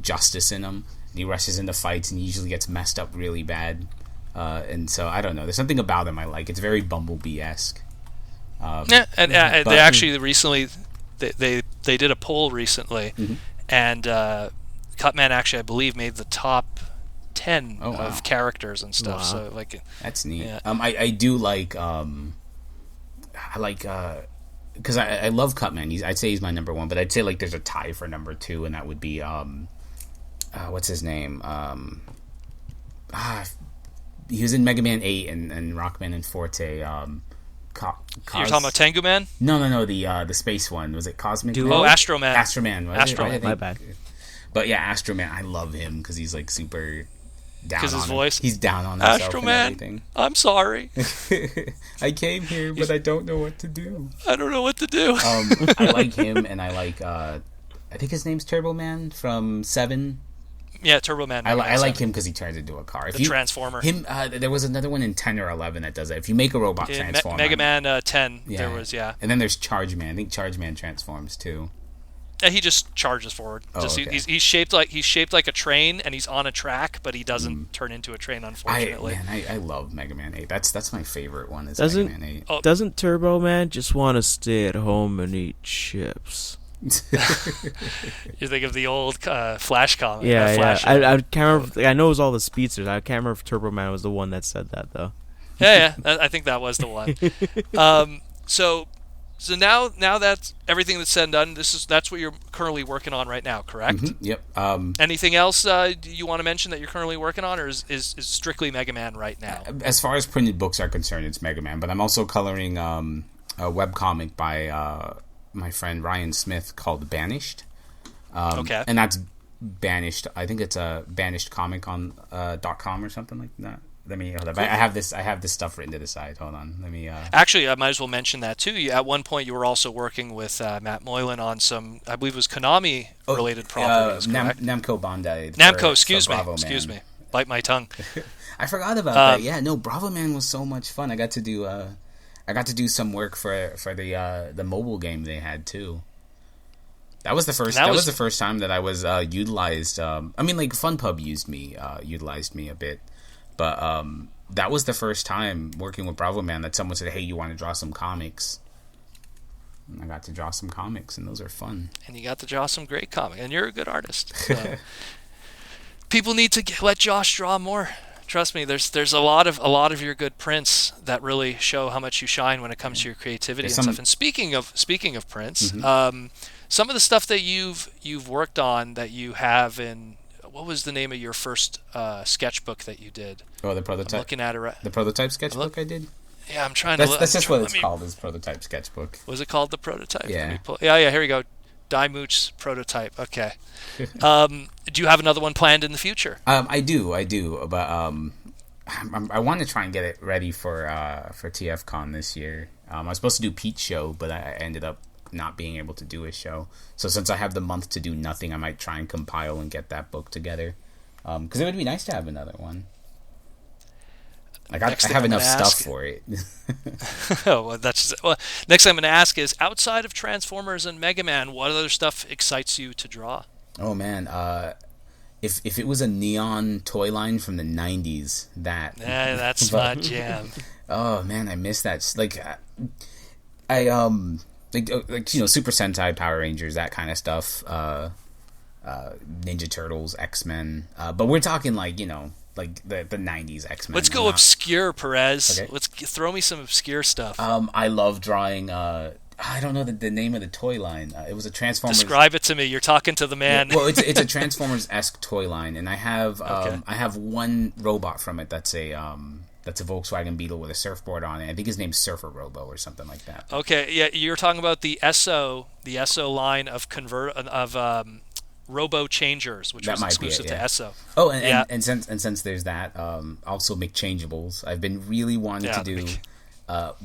justice in him, he rushes into fights, and he usually gets messed up really bad. And so I don't know. There's something about him I like. It's very Bumblebee-esque. They actually recently they did a poll recently, and Cutman actually I believe made the top 10 of characters and stuff. So like that's neat. Yeah. I do like I like because I love Cutman. I'd say he's my number one, but I'd say like there's a tie for number 2, and that would be what's his name? He was in Mega Man 8 and Rockman and Forte. You're talking about Tengu Man? No, the space one. Was it Cosmic Man? Oh, Astro Man. Astro Man. My bad. But yeah, Astro Man, I love him because he's like super down on his voice. He's down on himself Astro and Man, everything. I'm sorry. I came here, but I don't know what to do. I don't know what to do. I like him, and I like I think his name's Turbo Man from 7. Yeah, Turbo Man. I like him because he turns into a car. Transformer. There was another one in 10 or 11 that does that. If you make a robot transform, Mega Man 10. Yeah. There was and then there's Charge Man. I think Charge Man transforms too. Yeah, he just charges forward. He's shaped like a train, and he's on a track, but he doesn't turn into a train. Unfortunately, I love Mega Man 8. That's my favorite one. Mega Man 8. Doesn't Turbo Man just want to stay at home and eat chips? You think of the old Flash comic? Flash I can't remember. I know it was all the speedsters. I can't remember if Turbo Man was the one that said that though. Yeah, I think that was the one. So now that everything that's said and done, that's what you're currently working on right now, correct? Yep. Anything else you want to mention that you're currently working on, or is strictly Mega Man right now? As far as printed books are concerned, it's Mega Man, but I'm also coloring a webcomic by my friend Ryan Smith called Banished. Okay. And that's Banished. I think it's a Banished comic on .com or something like that. Let me hold up. I have this stuff written to the side. Hold on. Let me. Actually, I might as well mention that too. At one point, you were also working with Matt Moylan on some, I believe, it was Konami related properties. Namco Bandai. Namco. Excuse me. Bite my tongue. I forgot about that. Yeah, no, Bravo Man was so much fun. I got to do some work for the mobile game they had too. That was the first. That was the first time that I was utilized. I mean, like FunPub utilized me a bit. But that was the first time working with Bravo Man that someone said, "Hey, you want to draw some comics?" And I got to draw some comics, and those are fun. And you got to draw some great comics, and you're a good artist. So people need to let Josh draw more. Trust me, there's a lot of your good prints that really show how much you shine when it comes to your creativity and stuff. And speaking of prints, some of the stuff that you've worked on that you have in. What was the name of your first sketchbook that you did? Oh, the prototype. I'm looking at it. The prototype sketchbook I did? Yeah, I'm trying to look. That's just what it's called, is prototype sketchbook. Was it called the prototype? Yeah. Yeah, here we go. Daimooch's prototype. Okay. Do you have another one planned in the future? I do. But I want to try and get it ready for TFCon this year. I was supposed to do Pete's show, but I ended up not being able to do a show. So since I have the month to do nothing, I might try and compile and get that book together. Because it would be nice to have another one. Like I have enough stuff for it. Next thing I'm going to ask is, outside of Transformers and Mega Man, what other stuff excites you to draw? Oh man, if it was a neon toy line from the 90s, that's my jam. Oh man, I miss that. Like Super Sentai, Power Rangers, that kind of stuff. Ninja Turtles, X-Men. But we're talking like the 90s X-Men. Let's go obscure, Perez. Okay. Let's throw me some obscure stuff. I love drawing. I don't know the name of the toy line. It was a Transformers. Describe it to me. You're talking to the man. Well, it's a Transformers-esque toy line, and I have one robot from it that's a Volkswagen Beetle with a surfboard on it. I think his name's Surfer Robo or something like that. Okay, yeah, you're talking about the SO line of Robo Changers, which was exclusive to SO. Oh, and since there's that, also McChangeables. I've been really wanting to do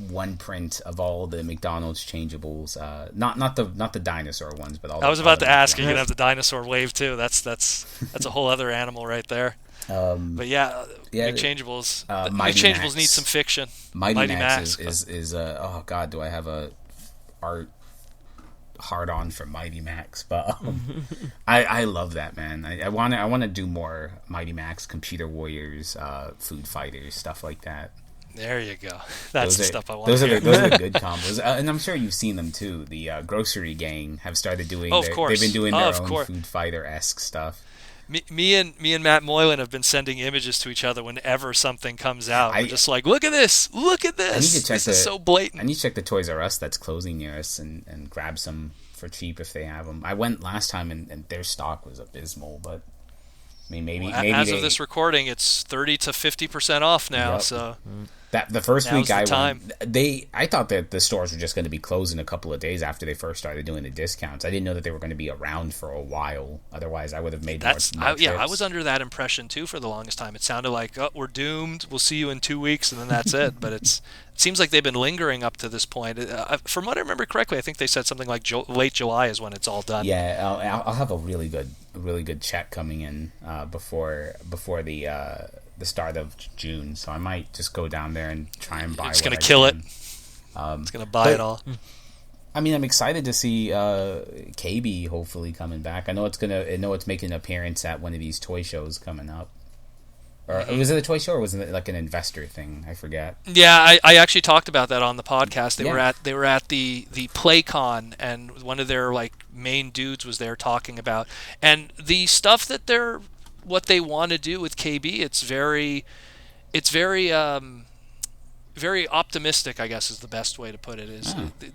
one print of all the McDonald's changeables. Not the dinosaur ones, but all. I was about to ask. You're gonna have the dinosaur wave too. That's a whole other animal right there. But McChangeables. McChangeables need some fiction. Mighty Max is oh god, do I have a art? hard on for Mighty Max, but I love that, man. I want to do more Mighty Max, Computer Warriors, Food Fighters, stuff like that. There you go. That's the stuff I want. Those are the good combos, and I'm sure you've seen them too. The Grocery Gang have started doing. They've been doing their own Food Fighter-esque stuff. Me and Matt Moylan have been sending images to each other whenever something comes out. We're just like, look at this! Look at this! I need to check this is so blatant. I need to check the Toys R Us that's closing near us and grab some for cheap if they have them. I went last time and their stock was abysmal, but I mean maybe as of this recording, it's 30 to 50% off now. Yep. So. That the first week I went, I thought that the stores were just going to be closed in a couple of days after they first started doing the discounts. I didn't know that they were going to be around for a while. Otherwise, I would have made more trips. I was under that impression too for the longest time. It sounded like, oh, we're doomed. We'll see you in 2 weeks, and then that's it. But it seems like they've been lingering up to this point. From what I remember correctly, I think they said something like late July is when it's all done. Yeah, I'll have a really good check coming in before the start of June, so I might just go down there and try and buy. It's gonna kill it. It's gonna buy it all. I mean, I'm excited to see KB hopefully coming back. I know it's making an appearance at one of these toy shows coming up. Or was it a toy show or was it like an investor thing? I forget. Yeah, I actually talked about that on the podcast. They were at the PlayCon, and one of their like main dudes was there talking about and the stuff that what they want to do with KB. It's very very optimistic, I guess is the best way to put it.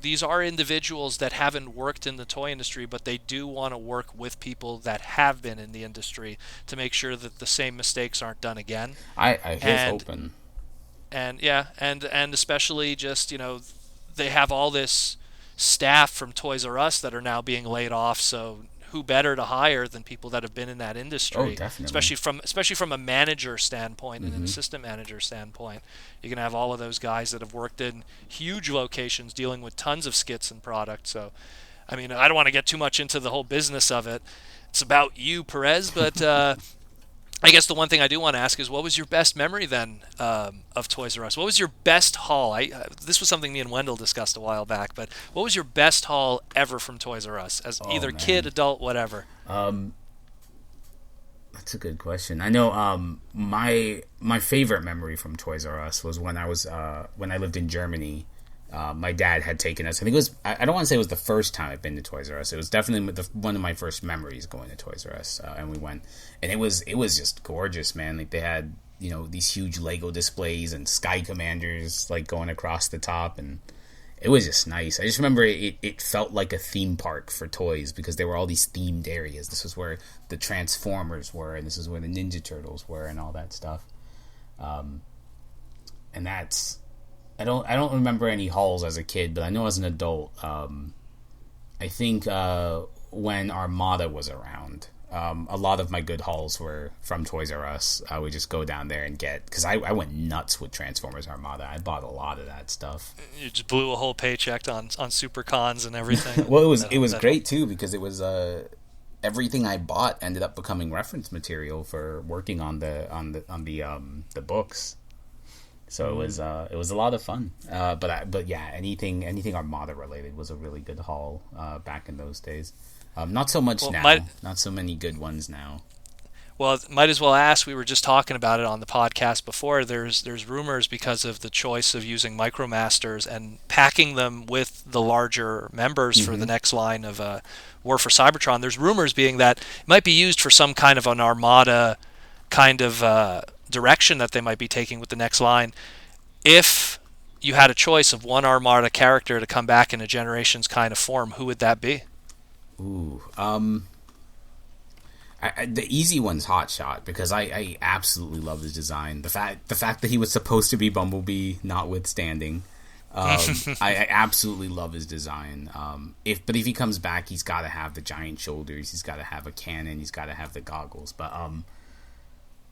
These are individuals that haven't worked in the toy industry, but they do want to work with people that have been in the industry to make sure that the same mistakes aren't done again. Here's hoping. And especially just, they have all this staff from Toys R Us that are now being laid off, so who better to hire than people that have been in that industry? Oh, definitely. Especially from a manager standpoint and an assistant manager standpoint. You're going to have all of those guys that have worked in huge locations dealing with tons of skits and product. So, I mean, I don't want to get too much into the whole business of it. It's about you, Perez, but I guess the one thing I do want to ask is, what was your best memory then of Toys R Us? What was your best haul? This was something me and Wendell discussed a while back, but what was your best haul ever from Toys R Us, as either kid, adult, whatever? That's a good question. I know my favorite memory from Toys R Us was when I lived in Germany. My dad had taken us. I think it was. I don't want to say it was the first time I'd been to Toys R Us. It was definitely one of my first memories going to Toys R Us, and we went, and it was just gorgeous, man. Like they had these huge Lego displays and Sky Commanders like going across the top, and it was just nice. I just remember it felt like a theme park for toys because there were all these themed areas. This was where the Transformers were, and this is where the Ninja Turtles were, and all that stuff. And that's. I don't remember any hauls as a kid, but I know as an adult, I think when Armada was around, a lot of my good hauls were from Toys R Us. I would just go down there and get, because I went nuts with Transformers Armada. I bought a lot of that stuff. You just blew a whole paycheck on Super Cons and everything. Well, it was great too because it was everything I bought ended up becoming reference material for working on the books. So it was a lot of fun, but yeah, anything Armada related was a really good haul back in those days. Not so much now. Not so many good ones now. Well, might as well ask. We were just talking about it on the podcast before. There's rumors because of the choice of using MicroMasters and packing them with the larger members for the next line of War for Cybertron. There's rumors being that it might be used for some kind of an Armada kind of direction that they might be taking with the next line. If you had a choice of one Armada character to come back in a Generations kind of form, who would that be? Ooh, the easy one's Hotshot because I absolutely love his design. The fact that he was supposed to be Bumblebee, notwithstanding, I absolutely love his design. If he comes back, he's got to have the giant shoulders, he's got to have a cannon, he's got to have the goggles. But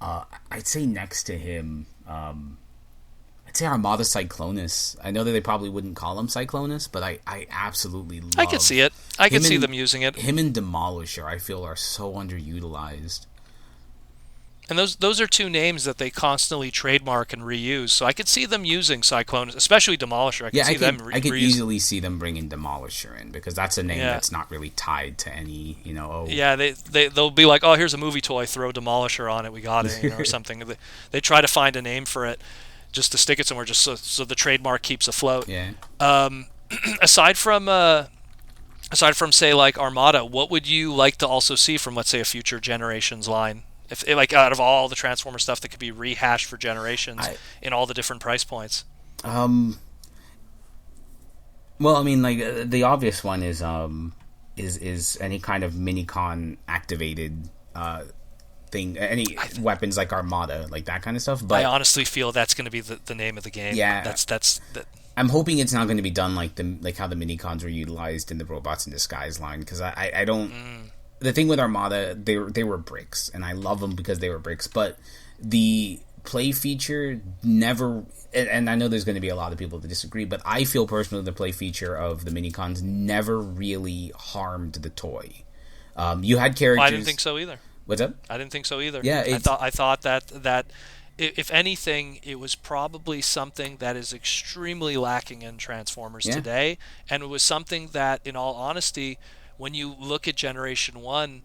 I'd say next to him, I'd say Armada Cyclonus. I know that they probably wouldn't call him Cyclonus, but I absolutely love. I could see it. I could see them using it. Him and Demolisher, I feel, are so underutilized. And those are two names that they constantly trademark and reuse. So I could see them using Cyclone, especially Demolisher. I could easily see them bringing Demolisher in, because that's a name that's not really tied to any, Yeah, they'll be like, oh, here's a movie toy, throw Demolisher on it, we got it, or something. They try to find a name for it just to stick it somewhere, just so the trademark keeps afloat. Yeah. Aside from say like Armada, what would you like to also see from, let's say, a future Generations line? If like out of all the Transformer stuff that could be rehashed for Generations in all the different price points. Well, I mean, like the obvious one is any kind of Minicon activated thing, any weapons like Armada, like that kind of stuff. But I honestly feel that's going to be the name of the game. Yeah, that's. I'm hoping it's not going to be done like how the Minicons were utilized in the Robots in Disguise line, because I don't. The thing with Armada, they were bricks, and I love them because they were bricks, but the play feature never, and I know there's going to be a lot of people that disagree, but I feel personally the play feature of the Minicons never really harmed the toy. You had characters... Well, I didn't think so either. What's up? I didn't think so either. Yeah, I thought that if anything, it was probably something that is extremely lacking in Transformers today, and it was something that, in all honesty, when you look at Generation 1,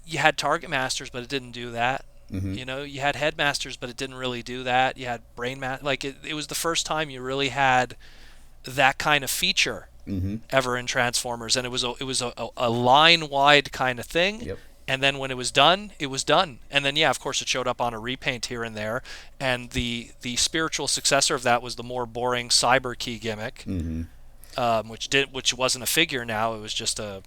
you had Target Masters, but it didn't do that. Mm-hmm. You had Headmasters, but it didn't really do that. You had Brain like it was the first time you really had that kind of feature ever in Transformers, and it was a line-wide kind of thing. Yep. And then when it was done, it was done. And then, of course, it showed up on a repaint here and there. And the spiritual successor of that was the more boring Cyber Key gimmick, which wasn't a figure now. It was just a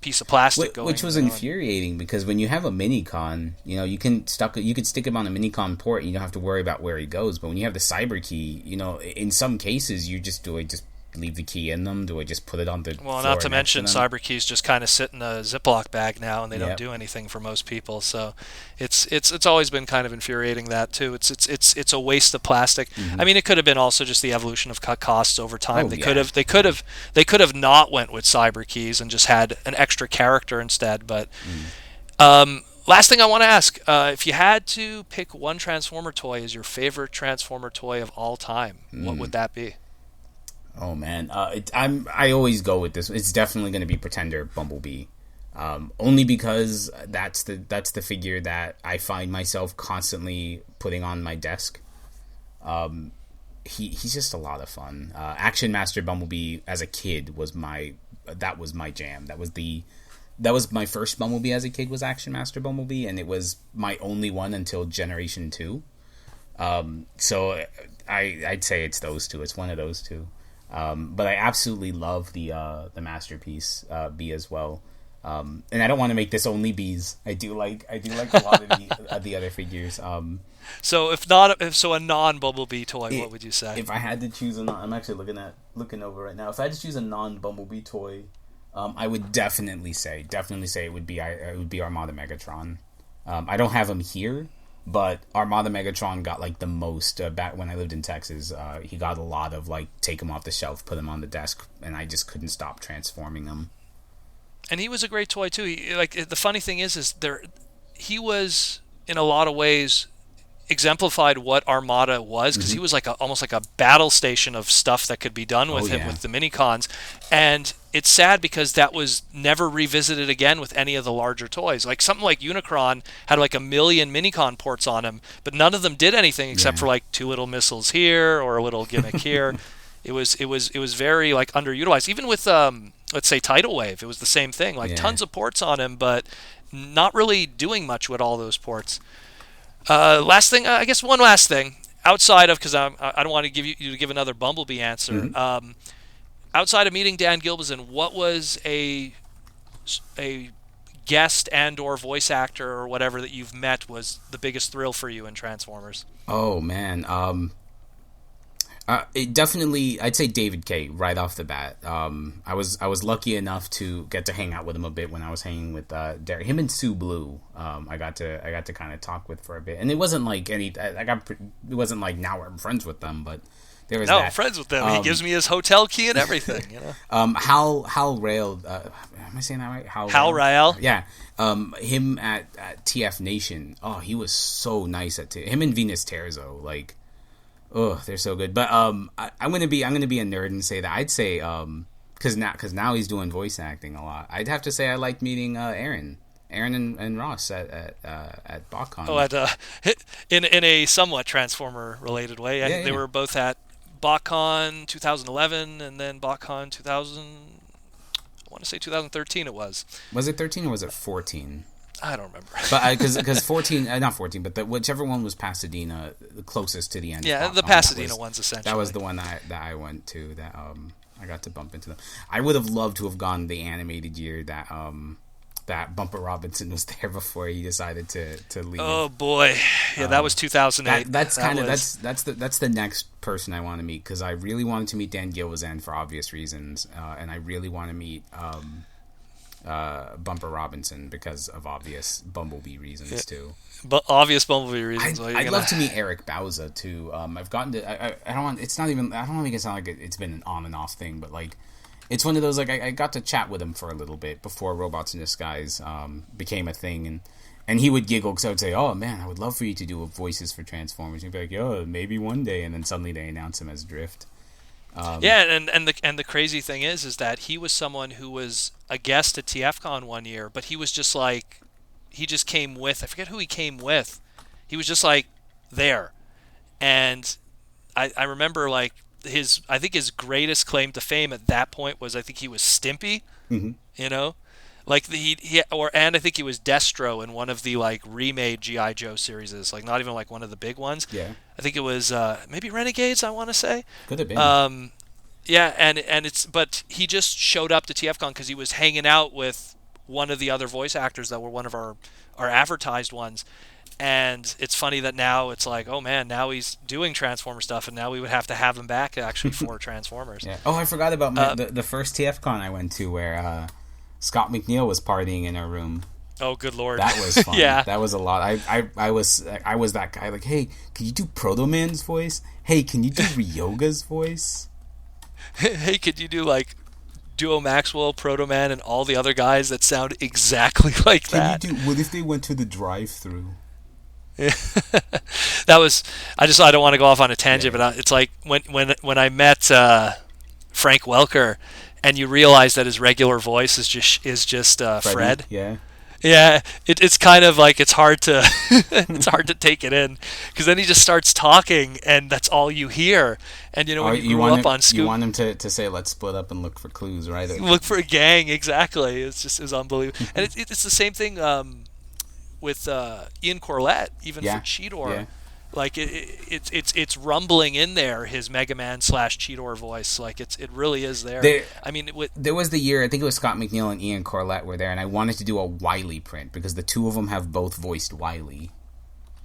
piece of plastic which was infuriating, because when you have a Minicon, you can stick him on a Minicon port and you don't have to worry about where he goes. But when you have the Cyber Key, in some cases you just leave the key in them? Do I just put it on the floor? Not to mention Cyber Keys just kind of sit in a Ziploc bag now, and they don't do anything for most people. So it's always been kind of infuriating, that too. It's a waste of plastic. I mean, it could have been also just the evolution of cut costs over time. They could have not went with Cyber Keys and just had an extra character instead. But last thing I want to ask, if you had to pick one Transformer toy as your favorite Transformer toy of all time, what would that be? Oh man, I always go with this. It's definitely going to be Pretender Bumblebee, only because that's the figure that I find myself constantly putting on my desk. He's just a lot of fun. Action Master Bumblebee as a kid was my jam. That was my first Bumblebee as a kid, was Action Master Bumblebee, and it was my only one until Generation 2. So I'd say it's those two. It's one of those two. But I absolutely love the Masterpiece Bee as well. And I don't want to make this only bees. I do like a lot of the other figures. So a non-Bumblebee toy, what would you say? If I had to choose I'm actually looking over right now. If I had to choose a non-Bumblebee toy, I would definitely say it would be Armada Megatron. I don't have him here, but Armada Megatron got like the most back when I lived in Texas. He got a lot of take him off the shelf, put him on the desk, and I just couldn't stop transforming him. And he was a great toy too. The funny thing is he was in a lot of ways exemplified what Armada was, because he was almost like a battle station of stuff that could be done with him with the Minicons. And it's sad because that was never revisited again with any of the larger toys. Like something like Unicron had like 1 million Minicon ports on him, but none of them did anything except for like 2 little missiles here or a little gimmick here. It was very underutilized. Even with let's say Tidal Wave, it was the same thing. Tons of ports on him, but not really doing much with all those ports. Last thing, I guess one last thing, outside of, because I don't want to give you to give another Bumblebee answer. Outside of meeting Dan Gilbison, what was a guest and or voice actor or whatever that you've met was the biggest thrill for you in Transformers? Oh man, it definitely, I'd say David K. right off the bat. I was lucky enough to get to hang out with him a bit when I was hanging with Derek. Him and Sue Blue. I got to kind of talk with for a bit, and it wasn't like it wasn't like now I'm friends with them, but There was no, that. I'm friends with him. He gives me his hotel key and everything. You know. Hal Rail. Am I saying that right? Hal Rail. Yeah. Him at TF Nation. Oh, he was so nice at him and Venus Terzo. Like, oh, they're so good. But I'm gonna be a nerd and say that I'd say because now he's doing voice acting a lot. I'd have to say I liked meeting Aaron and Ross at BotCon. Oh, in a somewhat Transformer related way. Yeah, they were both at BotCon 2011 and then BotCon 2000. I want to say 2013. It was. Was it 13 or was it 14? I don't remember. But because 14, not 14, but whichever one was Pasadena, the closest to the end. Yeah, the Pasadena one's essentially. That was the one that I went to. That I got to bump into them. I would have loved to have gone the animated year that Bumper Robinson was there before he decided to leave. Oh boy, yeah, that was 2008. That's the next person I want to meet because I really wanted to meet Dan Gilvezan for obvious reasons, and I really want to meet Bumper Robinson because of obvious Bumblebee reasons too. But obvious Bumblebee reasons. I'd love to meet Eric Bauza too. I've gotten to. I don't want. It's not even. I don't want to make it sound like it's been an on and off thing, but like. It's one of those, like, I got to chat with him for a little bit before Robots in Disguise became a thing, and he would giggle because I would say, oh, man, I would love for you to do voices for Transformers. And he'd be like, yo, maybe one day, and then suddenly they announce him as Drift. Yeah, and the crazy thing is that he was someone who was a guest at TFCon one year, but he was just like, he just came with, I forget who he came with. He was just, like, there. And I remember, like, I think his greatest claim to fame at that point was I think he was Stimpy, you know, like and I think he was Destro in one of the like remade GI Joe series, like not even like one of the big ones. Yeah, I think it was maybe Renegades. I want to say could have been. Yeah, and but he just showed up to TFCon because he was hanging out with one of the other voice actors that were one of our advertised ones. And it's funny that now it's like, oh man, now he's doing Transformer stuff, and now we would have to have him back actually for Transformers. Yeah. Oh, I forgot about the first TFCon I went to where Scott McNeil was partying in our room. Oh, good lord, that was fun. Yeah, that was a lot. I was that guy. Like, hey, can you do Proto Man's voice? Hey, can you do Ryoga's voice? Hey, could you do like Duo Maxwell, Proto Man, and all the other guys that sound exactly like that? What if they went to the drive-through? That was. I don't want to go off on a tangent, but it's like when I met Frank Welker, and you realize that his regular voice is just Fred. Yeah. Yeah, it's kind of like it's hard to take it in because then he just starts talking and that's all you hear. And when you grew up on Scoop, you want him to say, "Let's split up and look for clues," right? Look for a gang, exactly. It's unbelievable. And it's the same thing with Ian Corlett, even for Cheetor. Yeah. Like it's rumbling in there, his Mega Man / Cheetor voice. Like it really is there. There was the year I think it was Scott McNeil and Ian Corlett were there, and I wanted to do a Wily print because the two of them have both voiced Wily.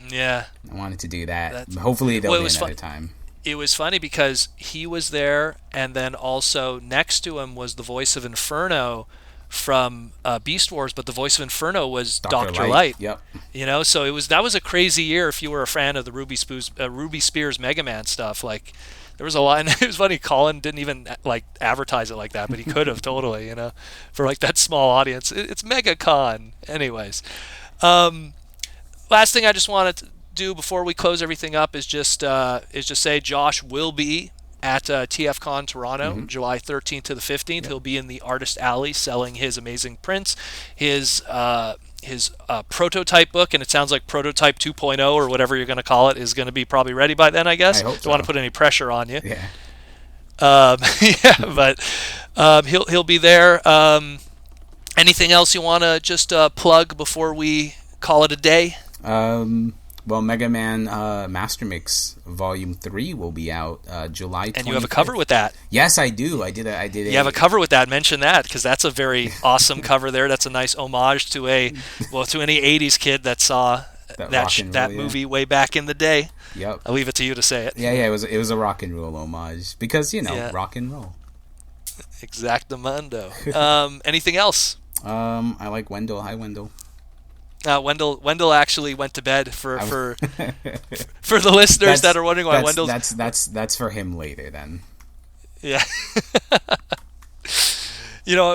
Yeah, I wanted to do that. Hopefully there'll be another time. It was funny because he was there, and then also next to him was the voice of Inferno from Beast Wars, but the voice of Inferno was Dr. Light. Yep. So that was a crazy year if you were a fan of the Ruby Spears Mega Man stuff. Like there was a lot, and it was funny. Colin didn't even like advertise it like that, but he could have totally, for like that small audience. It's MegaCon, anyways. Last thing I just wanted to do before we close everything up is just say Josh will be at TFCon Toronto, July 13th to the 15th. Yep. He'll be in the Artist Alley selling his amazing prints, his prototype book, and it sounds like Prototype 2.0 or whatever you're going to call it is going to be probably ready by then, I guess. I hope so. Don't want to put any pressure on you. Yeah. But he'll be there. Anything else you want to just plug before we call it a day? Well, Mega Man Master Mix Volume 3 will be out July 25th. And you have a cover with that. Yes, I do. I did. You have a cover with that. Mention that, because that's a very awesome cover there. That's a nice homage to any 80s kid that saw that movie way back in the day. Yep. I'll leave it to you to say it. Yeah, it was a rock and roll homage because rock and roll. Exactamundo. Anything else? I like Wendell. Hi, Wendell. Wendell actually went to bed for the listeners that are wondering why Wendell. That's for him later then. Yeah.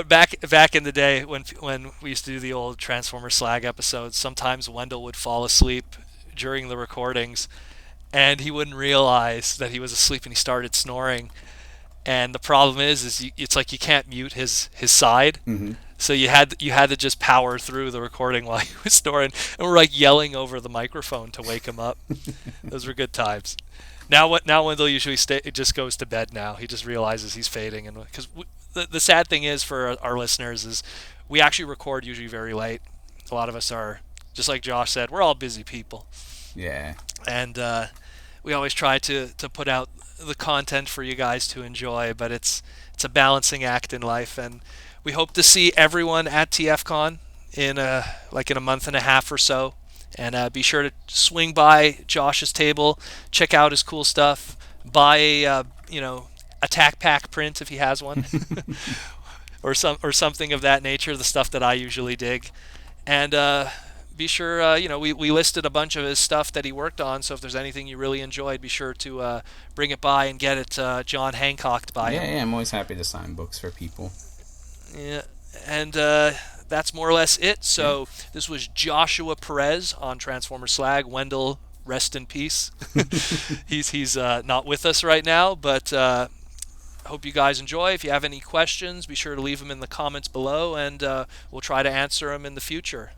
Back in the day when we used to do the old Transformer Slag episodes, sometimes Wendell would fall asleep during the recordings, and he wouldn't realize that he was asleep, and he started snoring. And the problem is it's like you can't mute his side, so you had to just power through the recording while he was snoring, and we're like yelling over the microphone to wake him up. Those were good times. Now Wendell usually just goes to bed. Now he just realizes he's fading, and because the sad thing is for our listeners is we actually record usually very late. A lot of us are, just like Josh said, we're all busy people. Yeah. And we always try to put out the content for you guys to enjoy, but it's a balancing act in life, and we hope to see everyone at TFCon in a month and a half or so. And be sure to swing by Josh's table, check out his cool stuff, buy a Attack Pack print if he has one, or something of that nature. The stuff that I usually dig, and be sure we listed a bunch of his stuff that he worked on. So if there's anything you really enjoyed, be sure to bring it by and get it John Hancocked by him. Yeah, I'm always happy to sign books for people. Yeah, and that's more or less it. So this was Joshua Perez on Transformer Slag. Wendell, rest in peace. He's not with us right now, but hope you guys enjoy. If you have any questions, be sure to leave them in the comments below, and we'll try to answer them in the future.